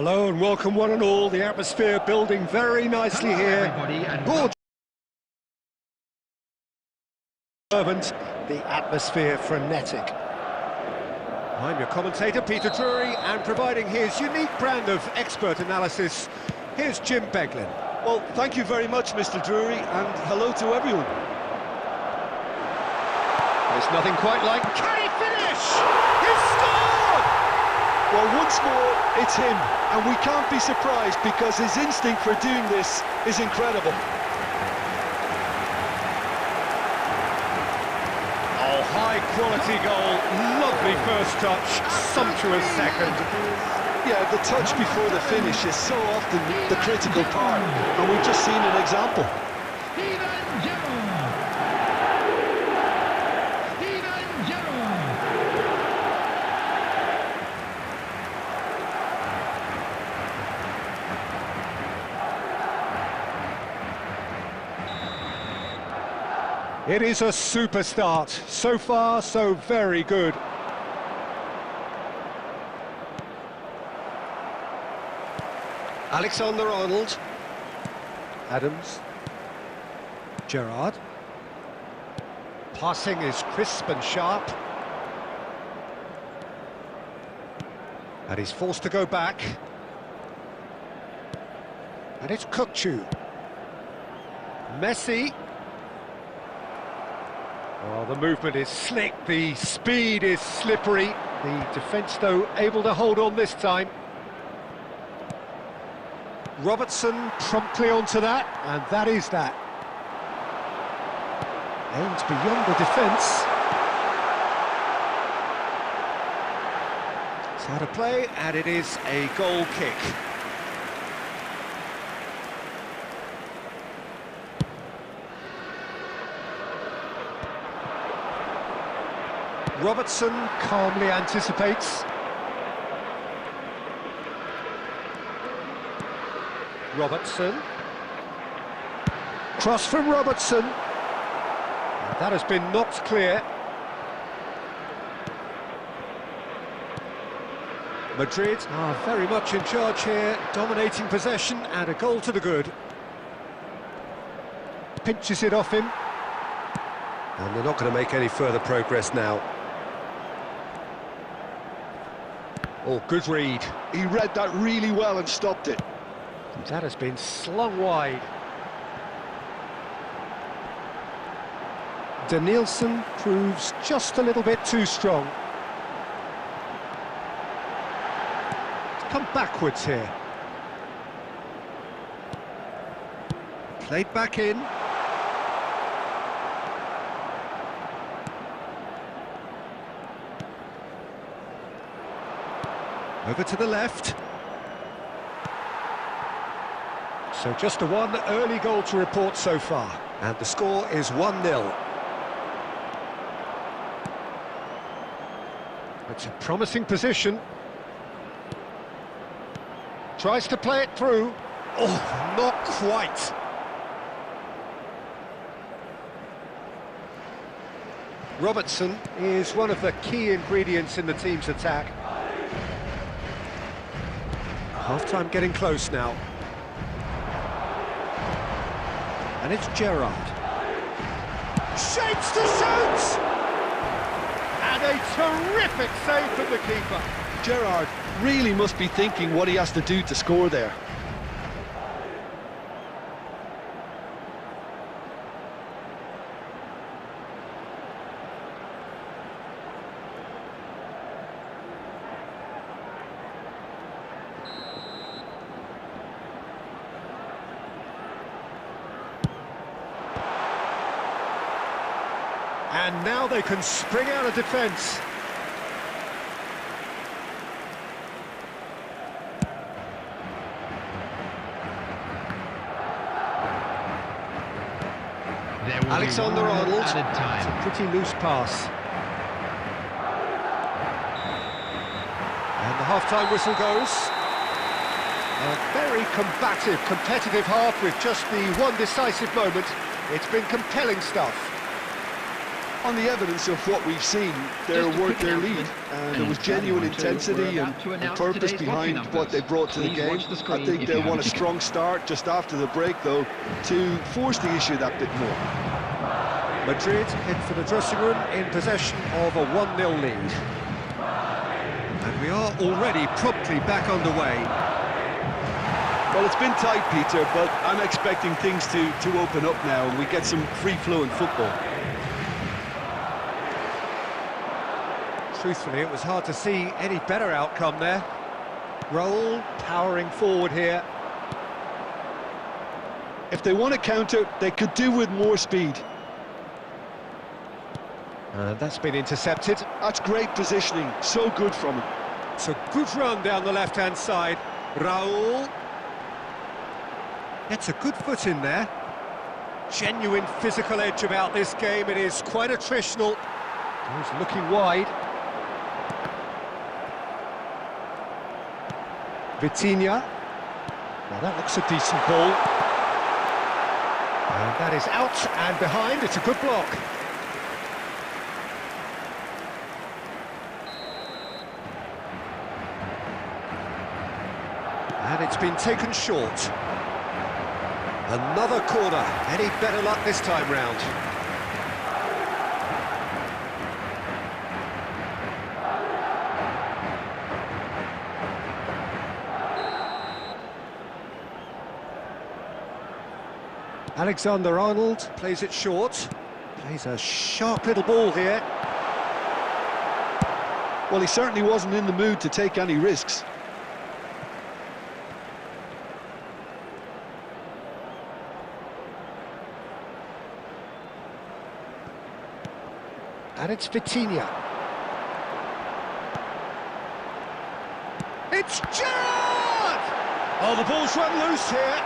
Hello and welcome one and all. The atmosphere building very nicely Hello, here. everybody, and Gorgeous. The atmosphere frenetic. I'm your commentator, Peter Drury, and providing his unique brand of expert analysis, here's Jim Beglin. Well, thank you very much, Mr. Drury, and hello to everyone. There's nothing quite like... Can he finish? He's scored! Well, once more, it's him, and we can't be surprised because his instinct for doing this is incredible. Oh, high-quality goal, lovely first touch, sumptuous second. Yeah, the touch before the finish is so often the critical part, and we've just seen an example. It is a super start. So far, so very good. Alexander-Arnold. Adams. Gerrard. Passing is crisp and sharp. And he's forced to go back. And it's Kukçu. Messi. Oh, the movement is slick, the speed is slippery. The defence, though, able to hold on this time. Robertson promptly onto that, and that is that. Aims beyond the defence. It's out of play, and it is a goal kick. Robertson calmly anticipates. Robertson. Cross from Robertson. And that has been knocked clear. Madrid are very much in charge here, dominating possession and a goal to the good. Pinches it off him. And they're not going to make any further progress now. Oh, good read. He read that really well and stopped it. That has been slung wide. Danielson proves just a little bit too strong. It's come backwards here. Played back in. Over to the left. So just a one early goal to report so far. And the score is 1-0. It's a promising position. Tries to play it through. Oh, not quite. Robertson is one of the key ingredients in the team's attack. Half-time getting close now. And it's Gerrard. Shapes to shoot! And a terrific save from the keeper. Gerrard really must be thinking what he has to do to score there. And now they can spring out of defence. Alexander-Arnold. It's a pretty loose pass. And the half-time whistle goes. A very combative, competitive half with just the one decisive moment. It's been compelling stuff. On the evidence of what we've seen, they're worth their lead. There was genuine intensity and purpose behind what they brought to the game. I think they'll want a strong start just after the break, though, to force the issue that bit more. Madrid head for the dressing room in possession of a 1-0 lead. And we are already promptly back underway. Well, it's been tight, Peter, but I'm expecting things to open up now and we get some free-flowing football. Truthfully, it was hard to see any better outcome there. Raul powering forward here. If they want to counter, they could do with more speed. And that's been intercepted. That's great positioning, so good from him. It's a good run down the left-hand side. Raul gets a good foot in there. Genuine physical edge about this game. It is quite attritional. He's looking wide. Vitinha. Now that looks a decent ball. And that is out and behind. It's a good block. And it's been taken short. Another corner. Any better luck this time round? Alexander-Arnold plays it short. Plays a sharp little ball here. Well, he certainly wasn't in the mood to take any risks. And it's Vitinha. It's Gerrard! Oh, the ball's run loose here.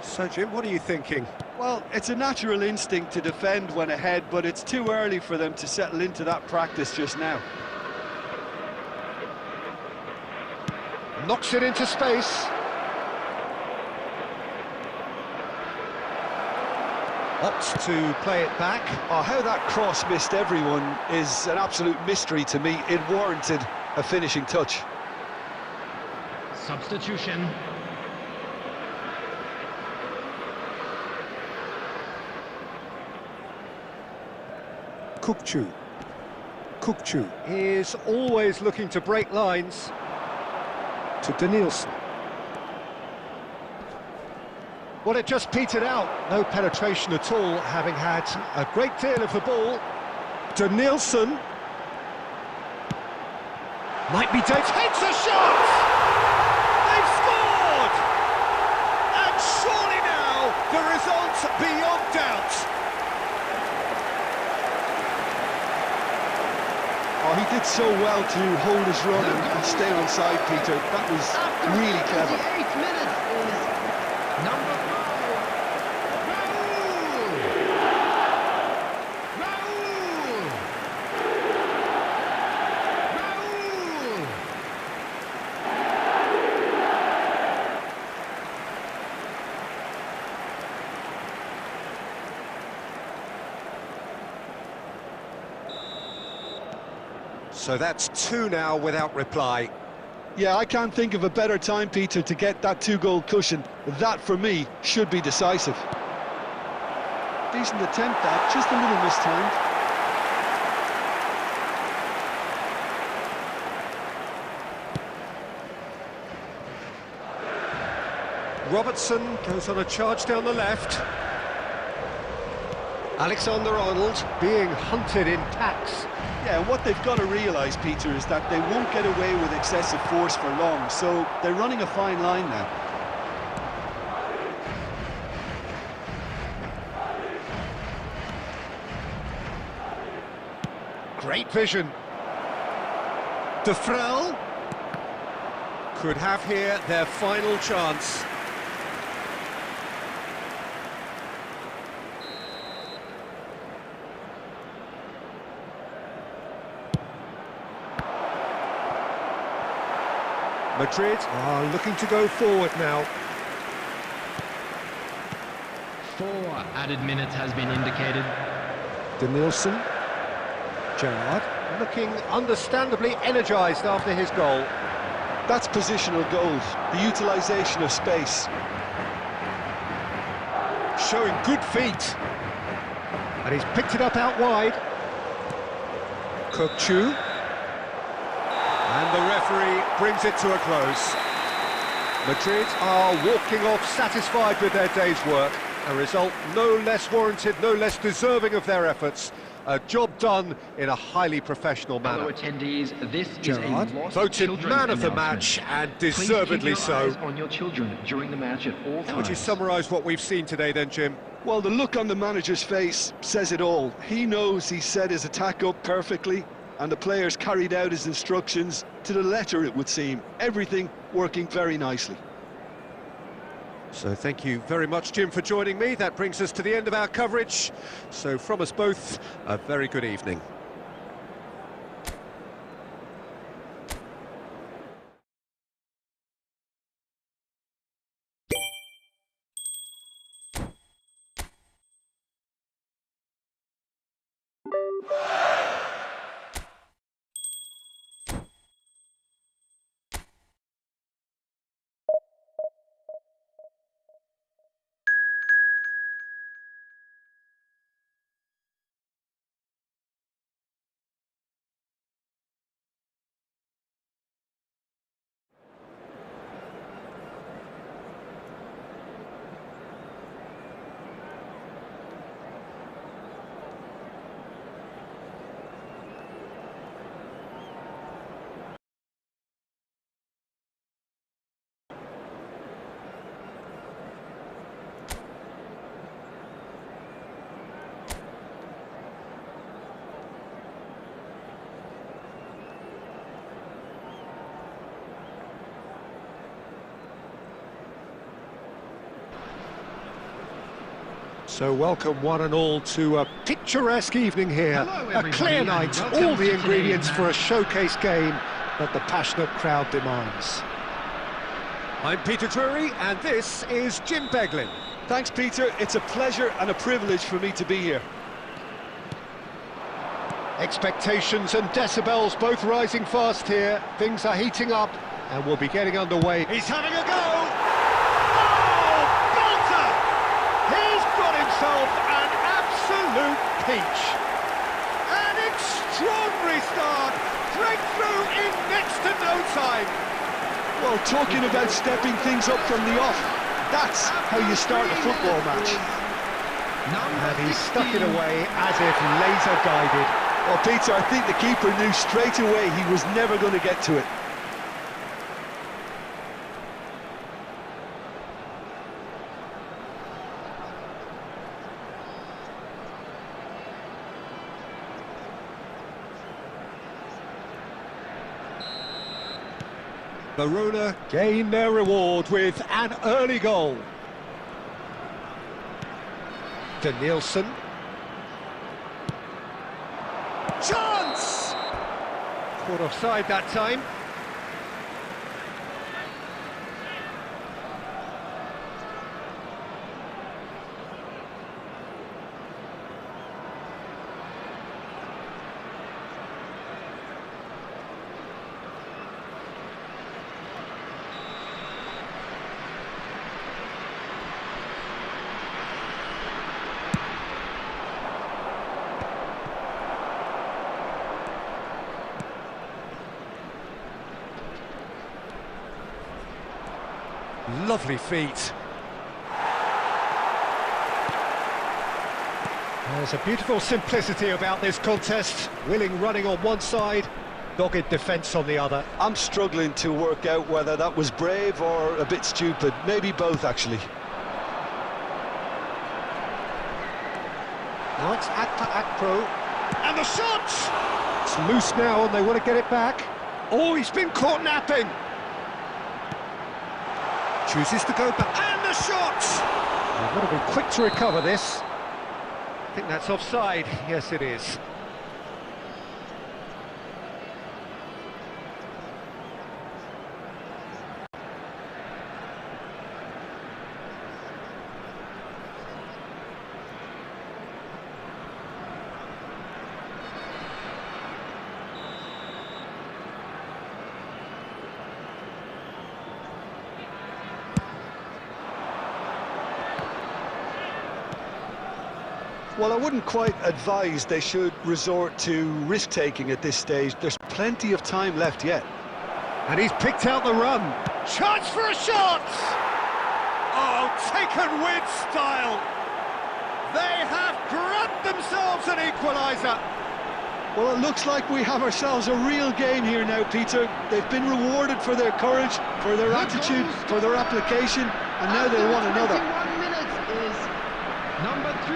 So, Jim, what are you thinking? Well, it's a natural instinct to defend when ahead, but it's too early for them to settle into that practice just now. Knocks it into space. Opts to play it back. Oh, how that cross missed everyone is an absolute mystery to me. It warranted a finishing touch. Substitution. Kukçu is always looking to break lines. To Danielson. Well, it just petered out. No penetration at all, having had a great deal of the ball. Danielson. Might be danger. Takes a shot! They've scored! And surely now, the result's beyond doubt. Oh, he did so well to hold his run and stay on side, Peter. That was really clever. 28th minute is number 5. Raul! So that's 2 now without reply. Yeah, I can't think of a better time, Peter, to get that 2-goal cushion. That, for me, should be decisive. Decent attempt, that, just a little mistimed. Robertson goes on a charge down the left. Alexander-Arnold being hunted in packs. Yeah, what they've got to realise, Peter, is that they won't get away with excessive force for long, so they're running a fine line now. Great vision. De Vrel could have here their final chance. Madrid are looking to go forward now. 4. Added minutes has been indicated. Danielson. Gerrard looking understandably energised after his goal. That's positional goals, the utilisation of space. Showing good feet. And he's picked it up out wide. Kokchu. And the referee brings it to a close. Madrid are walking off satisfied with their day's work. A result no less warranted, no less deserving of their efforts. A job done in a highly professional manner. Fellow attendees, this Gerrard, is a lost voted children's man of the announcement. match, and Please deservedly keep your so. eyes on your children during the match at all How would you times. summarise what we've seen today then, Jim? Well, the look on the manager's face says it all. He knows he set his attack up perfectly, and the players carried out his instructions to the letter, it would seem. Everything working very nicely. So thank you very much, Jim, for joining me. That brings us to the end of our coverage. So from us both, a very good evening. So welcome one and all to a picturesque evening here. Hello, A everybody, clear and night, welcome all the to ingredients today's for a match. showcase game that the passionate crowd demands. I'm Peter Drury, and this is Jim Beglin. Thanks, Peter. It's a pleasure and a privilege for me to be here. Expectations and decibels both rising fast here. Things are heating up, and we'll be getting underway. He's having a go! Oh, Bolter! He's got himself an absolute peach. An extraordinary start. Breakthrough in next to no time. Well, talking about stepping things up from the off, that's how you start a football match. And he stuck it away as if laser-guided. Well, Peter, I think the keeper knew straight away he was never going to get to it. Verona gain their reward with an early goal. Danielson. Chance! Caught offside that time. Lovely feet. There's a beautiful simplicity about this contest. Willing running on one side, dogged defence on the other. I'm struggling to work out whether that was brave or a bit stupid. Maybe both, actually. Now it's Akpro. And the shot! It's loose now and they want to get it back. Oh, he's been caught napping. Chooses to go back, and the shot! They've got to be quick to recover this. I think that's offside. Yes, it is. Well, I wouldn't quite advise they should resort to risk-taking at this stage. There's plenty of time left yet. And he's picked out the run. Chance for a shot! Oh, taken with style. They have grabbed themselves an equaliser. Well, it looks like we have ourselves a real game here now, Peter. They've been rewarded for their courage, for their attitude, for their application, and now they want another. 21 minutes is number 3,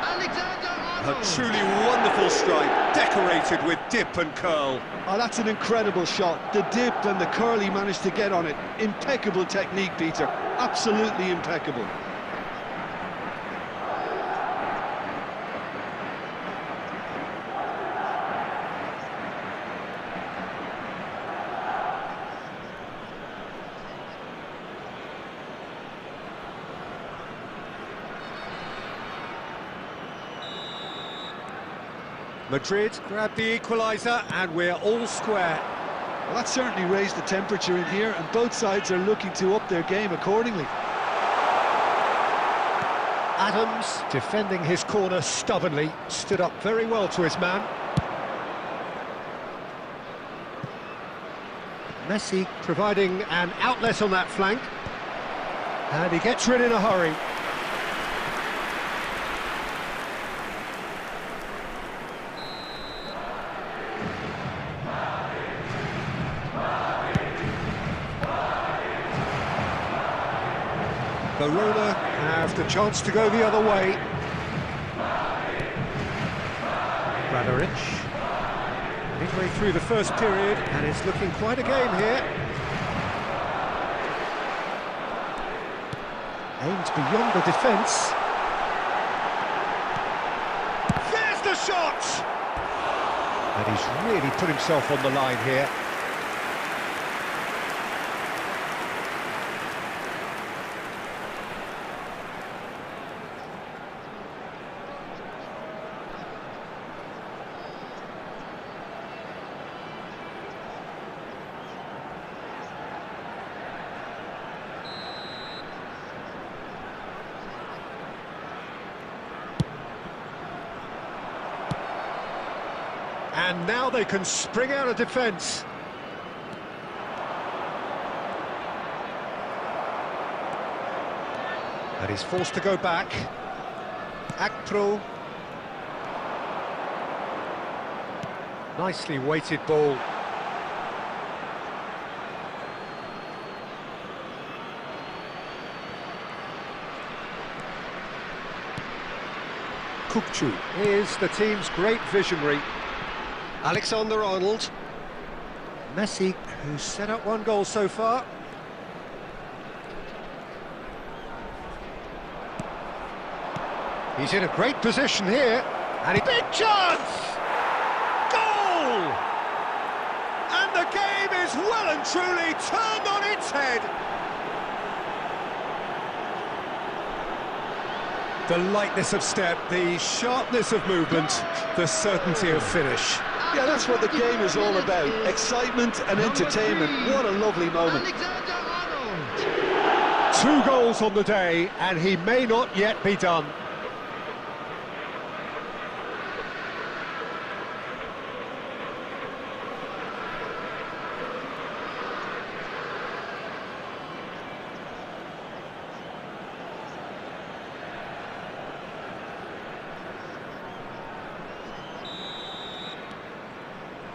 Alexander A Arnold. truly wonderful strike, decorated with dip and curl. Oh, that's an incredible shot. The dip and the curl he managed to get on it. Impeccable technique, Peter. Absolutely impeccable. Madrid grab the equaliser and we're all square. Well, that certainly raised the temperature in here, and both sides are looking to up their game accordingly. Adams, defending his corner stubbornly, stood up very well to his man. Messi providing an outlet on that flank. And he gets rid in a hurry. Verona have the chance to go the other way. Bradaric, midway through the first period, and it's looking quite a game here. Aimed beyond the defence. There's the shot! And he's really put himself on the line here. And now they can spring out of defence. And he's forced to go back. Akpro. Nicely weighted ball. Kupchu is the team's great visionary. Alexander Arnold. Messi, who's set up one goal so far. He's in a great position here. And big chance! Goal! And the game is well and truly turned on its head. The lightness of step, the sharpness of movement, the certainty of finish. Yeah, that's what the game is all about. Excitement and entertainment. What a lovely moment. Alexander Arnold. 2 goals on the day, and he may not yet be done.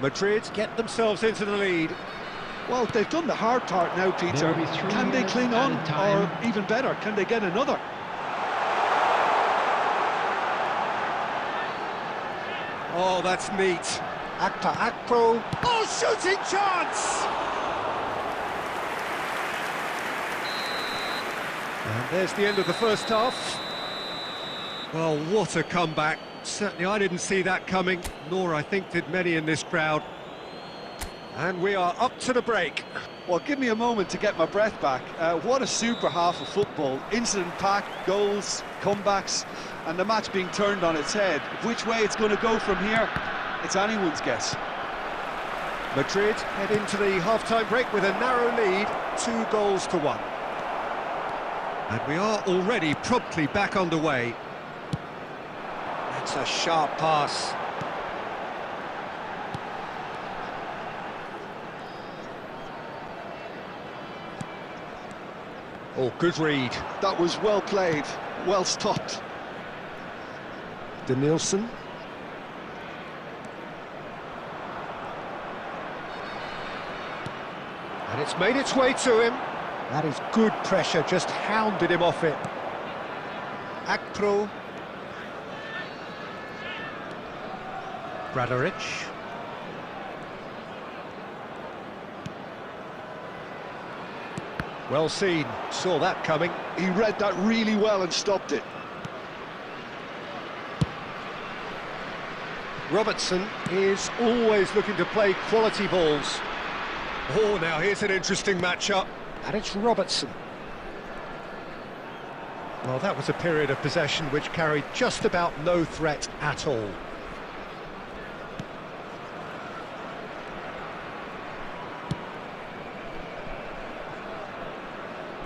Madrid get themselves into the lead. Well, they've done the hard part now, Peter. There will be 3 Can they minutes cling on, added time. or even better, can they get another? Oh, that's neat. Akpro. Oh, shooting chance! And there's the end of the first half. Well, what a comeback. Certainly I didn't see that coming, nor I think did many in this crowd. And we are up to the break. Well, give me a moment to get my breath back. What a super half of football. Incident-packed, goals, comebacks, and the match being turned on its head. Which way it's going to go from here, it's anyone's guess. Madrid head into the half-time break with a narrow lead, 2-1. And we are already promptly back underway. That's a sharp pass. Oh, good read. That was well played, well stopped. Denilson. And it's made its way to him. That is good pressure, just hounded him off it. Akpro. Bradaric. Well seen, saw that coming. He read that really well and stopped it. Robertson is always looking to play quality balls. Oh, now here's an interesting matchup. And it's Robertson. Well, that was a period of possession which carried just about no threat at all.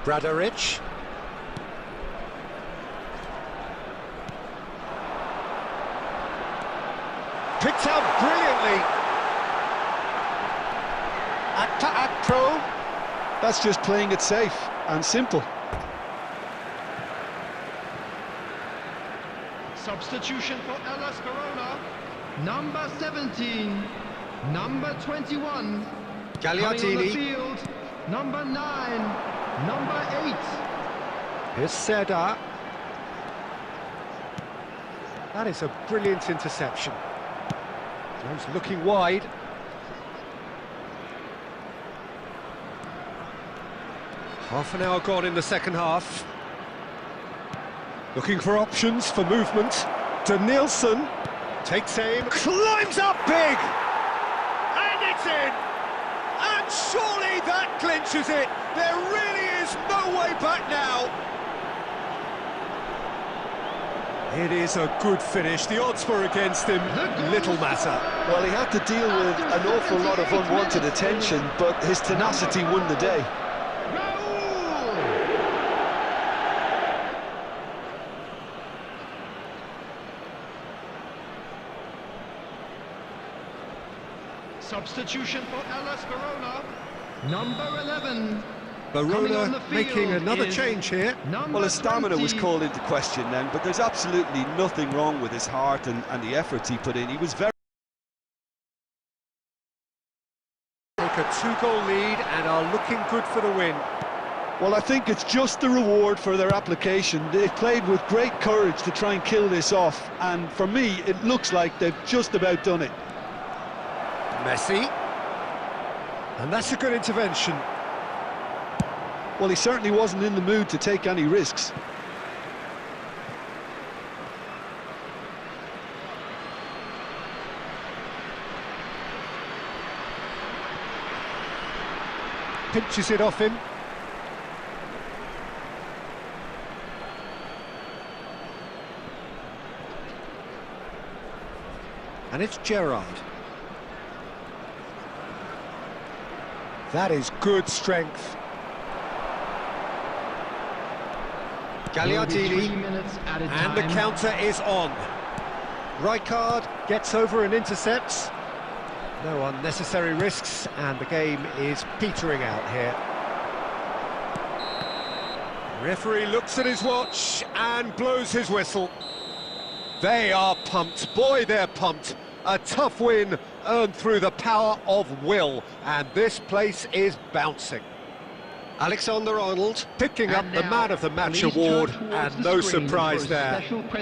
Bradaric. Picked out brilliantly. Akpro. That's just playing it safe and simple. Substitution for Hellas Verona. Number 17. Number 21. Gagliardini. Coming on the field. Number 9. Number 8. Here's Serdar. That is a brilliant interception. He's looking wide. Half an hour gone in the second half. Looking for options for movement. Denilson takes aim, climbs up big! And it's in! And surely that clinches it! There really is no way back now! It is a good finish. The odds were against him. Little matter. Well, he had to deal with an awful lot of unwanted attention, but his tenacity won the day. Substitution for Hellas Verona. Number 11. Verona making another change here. Well, his stamina was called into question then, but there's absolutely nothing wrong with his heart and the efforts he put in. He was very... Take a 2-goal lead and are looking good for the win. Well, I think it's just the reward for their application. They played with great courage to try and kill this off, and for me, it looks like they've just about done it. Messi. And that's a good intervention. Well, he certainly wasn't in the mood to take any risks. Pinches it off him. And it's Gerrard. That is good strength. Gagliardini, and the counter is on. Rijkaard gets over and intercepts. No unnecessary risks, and the game is petering out here. Referee looks at his watch and blows his whistle. They are pumped, boy they're pumped. A tough win earned through the power of will, and this place is bouncing. Alexander-Arnold picking up the Man of the Match award, and no surprise there. What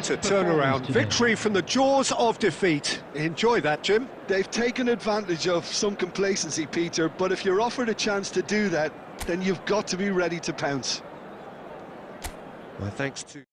a turnaround, victory from the jaws of defeat. Enjoy that, Jim. They've taken advantage of some complacency, Peter, but if you're offered a chance to do that, then you've got to be ready to pounce. Well, thanks to...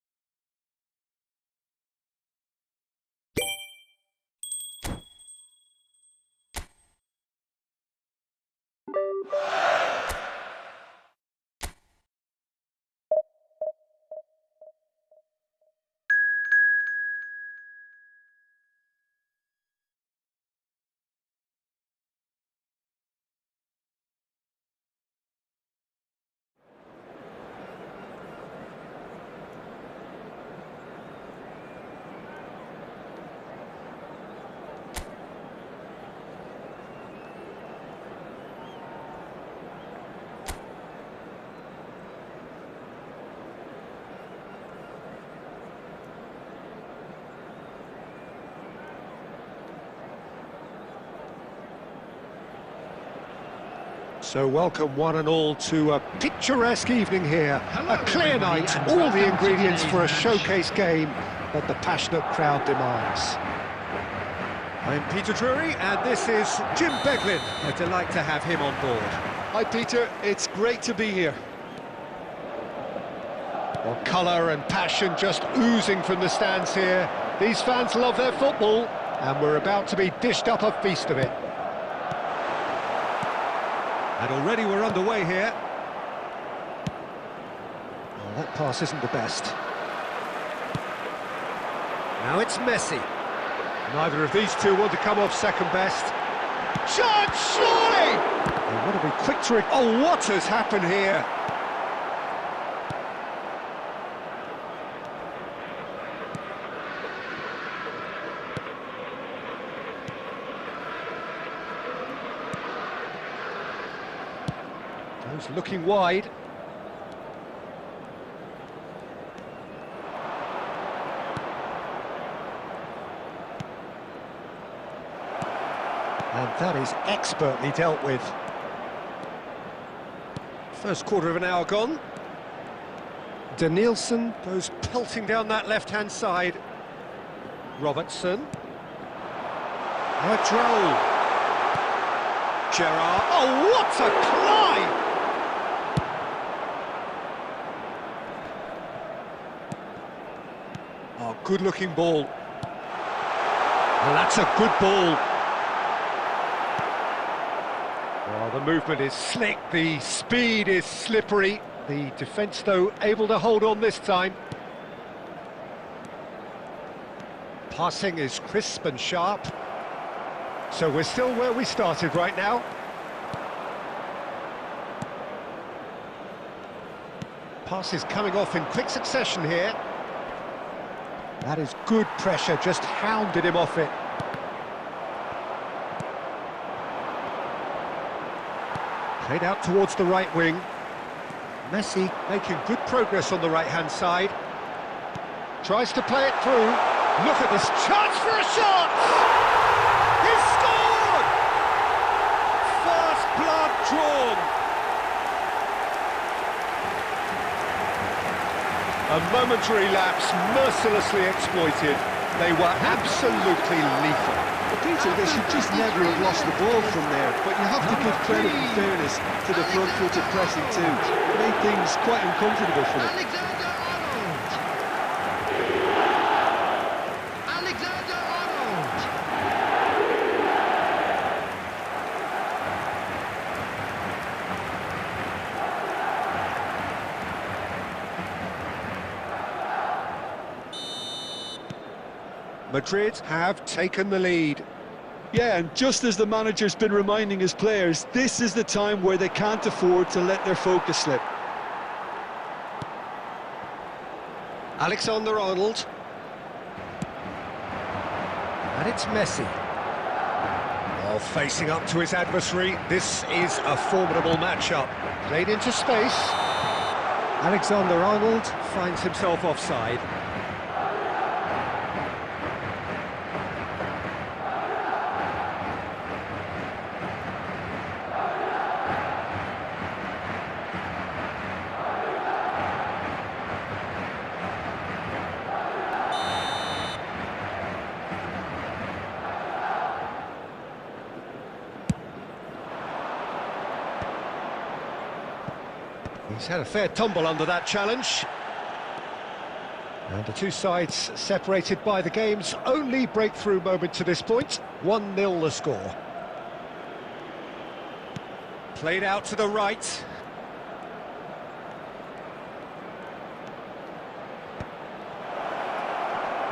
So welcome one and all to a picturesque evening here. Hello, A clear everybody, night, and all the welcome to ingredients today's for a match. showcase game that the passionate crowd demands. I'm Peter Drury, and this is Jim Beglin. A delight to have him on board. Hi Peter, it's great to be here. Well, colour and passion just oozing from the stands here. These fans love their football, and we're about to be dished up a feast of it. And already we're underway here. Well, that pass isn't the best. Now it's Messi. Neither of these two want to come off second best. Chance, surely! They want to be quick to it. Oh, what has happened here? Goes looking wide. And that is expertly dealt with. First quarter of an hour gone. Danielson goes pelting down that left-hand side. Robertson. Now a Droll. Gerrard. Oh, what a climb! Oh, good-looking ball. Well, that's a good ball. Well, the movement is slick, the speed is slippery. The defence, though, able to hold on this time. Passing is crisp and sharp. So we're still where we started right now. Pass is coming off in quick succession here. That is good pressure, just hounded him off it. Played out towards the right wing. Messi making good progress on the right-hand side. Tries to play it through. Look at this chance for a shot! He's scored! First blood drawn. A momentary lapse, mercilessly exploited. They were absolutely lethal. But Peter, they should just never have lost the ball from there, but you have to give credit and fairness to the front-footed pressing too. It made things quite uncomfortable for them. Alexander-Arnold! Madrid have taken the lead. Yeah, and just as the manager's been reminding his players, this is the time where they can't afford to let their focus slip. Alexander-Arnold. And it's Messi. Well, facing up to his adversary, this is a formidable matchup. Played into space. Alexander-Arnold finds himself offside. He's had a fair tumble under that challenge. And the two sides separated by the game's only breakthrough moment to this point. 1-0 the score. Played out to the right.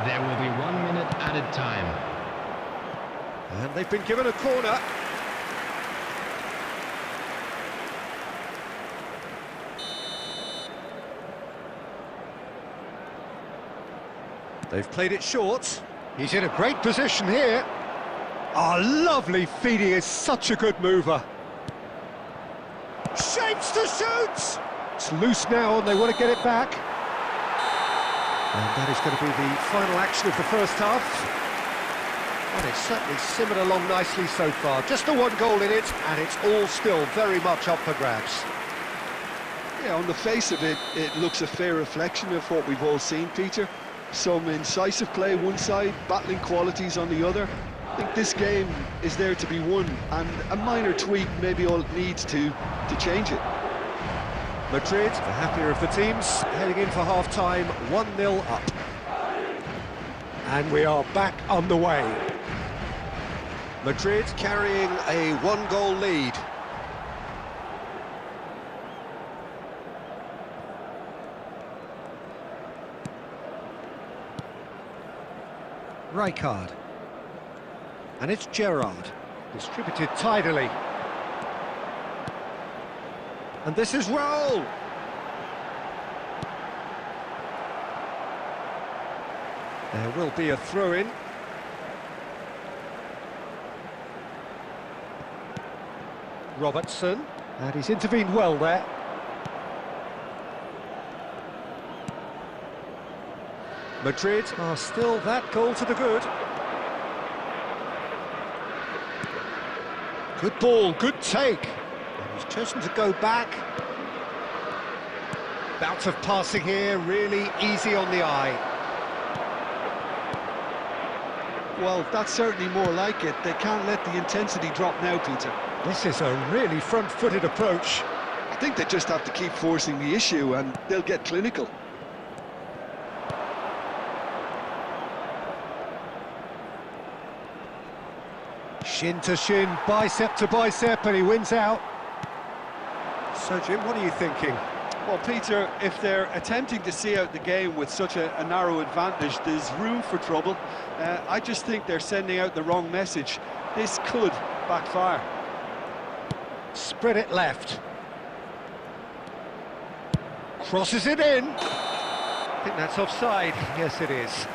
There will be 1 minute added time. And they've been given a corner. They've played it short. He's in a great position here. Oh, lovely feed. He is such a good mover. Shapes to shoot! It's loose now and they want to get it back. And that is going to be the final action of the first half. And it's certainly simmered along nicely so far. Just the one goal in it, and it's all still very much up for grabs. Yeah, on the face of it, it looks a fair reflection of what we've all seen, Peter. Some incisive play one side, battling qualities on the other. I think this game is there to be won, and a minor tweak may be all it needs to change it. Madrid, the happier of the teams, heading in for half-time, 1-0 up. And we are back underway. Madrid carrying a one-goal lead. Rijkaard. And it's Gerrard, distributed tidily. And this is Raul. There will be a throw-in. Robertson, and he's intervened well there. Madrid are still that goal to the good. Good ball, good take. And he's chosen to go back. Bout of passing here, really easy on the eye. Well, that's certainly more like it. They can't let the intensity drop now, Peter. This is a really front-footed approach. I think they just have to keep forcing the issue and they'll get clinical. Shin to shin, bicep to bicep, and he wins out. So, Jim, what are you thinking? Well, Peter, if they're attempting to see out the game with such a narrow advantage, there's room for trouble. I just think they're sending out the wrong message. This could backfire. Spread it left. Crosses it in. I think that's offside. Yes, it is.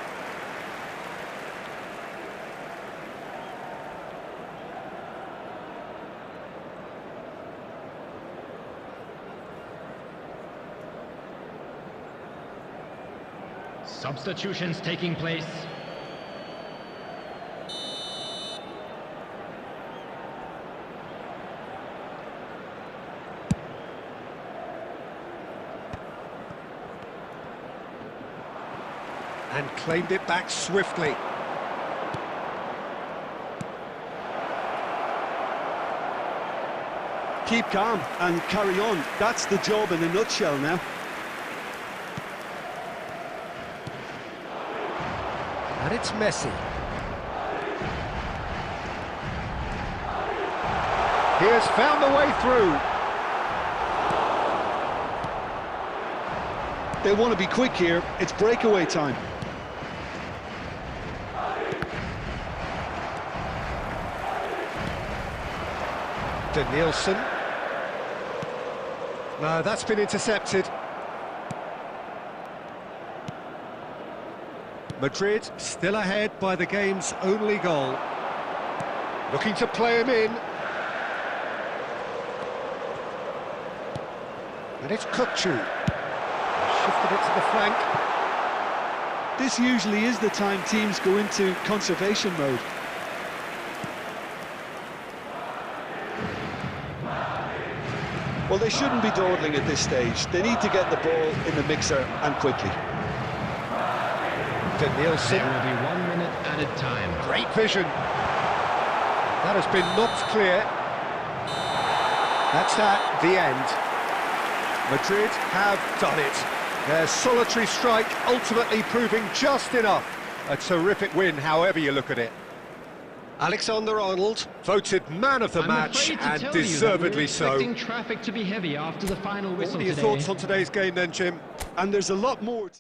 Substitutions taking place. And claimed it back swiftly. Keep calm and carry on. That's the job in a nutshell now. And it's Messi. He has found the way through. They want to be quick here. It's breakaway time. Danielson. No, that's been intercepted. Madrid still ahead by the game's only goal. Looking to play him in. And it's Kukçu. Shifted it to the flank. This usually is the time teams go into conservation mode. Well, they shouldn't be dawdling at this stage. They need to get the ball in the mixer and quickly. Danielson. There will be 1 minute added time. Great vision. That has been knocked clear. That's at the end. Madrid have done it. Their solitary strike ultimately proving just enough. A terrific win, however you look at it. Alexander-Arnold voted man of the match, and deservedly so. Expecting traffic to be heavy after the final whistle What are your today. thoughts on today's game then, Jim? And there's a lot more.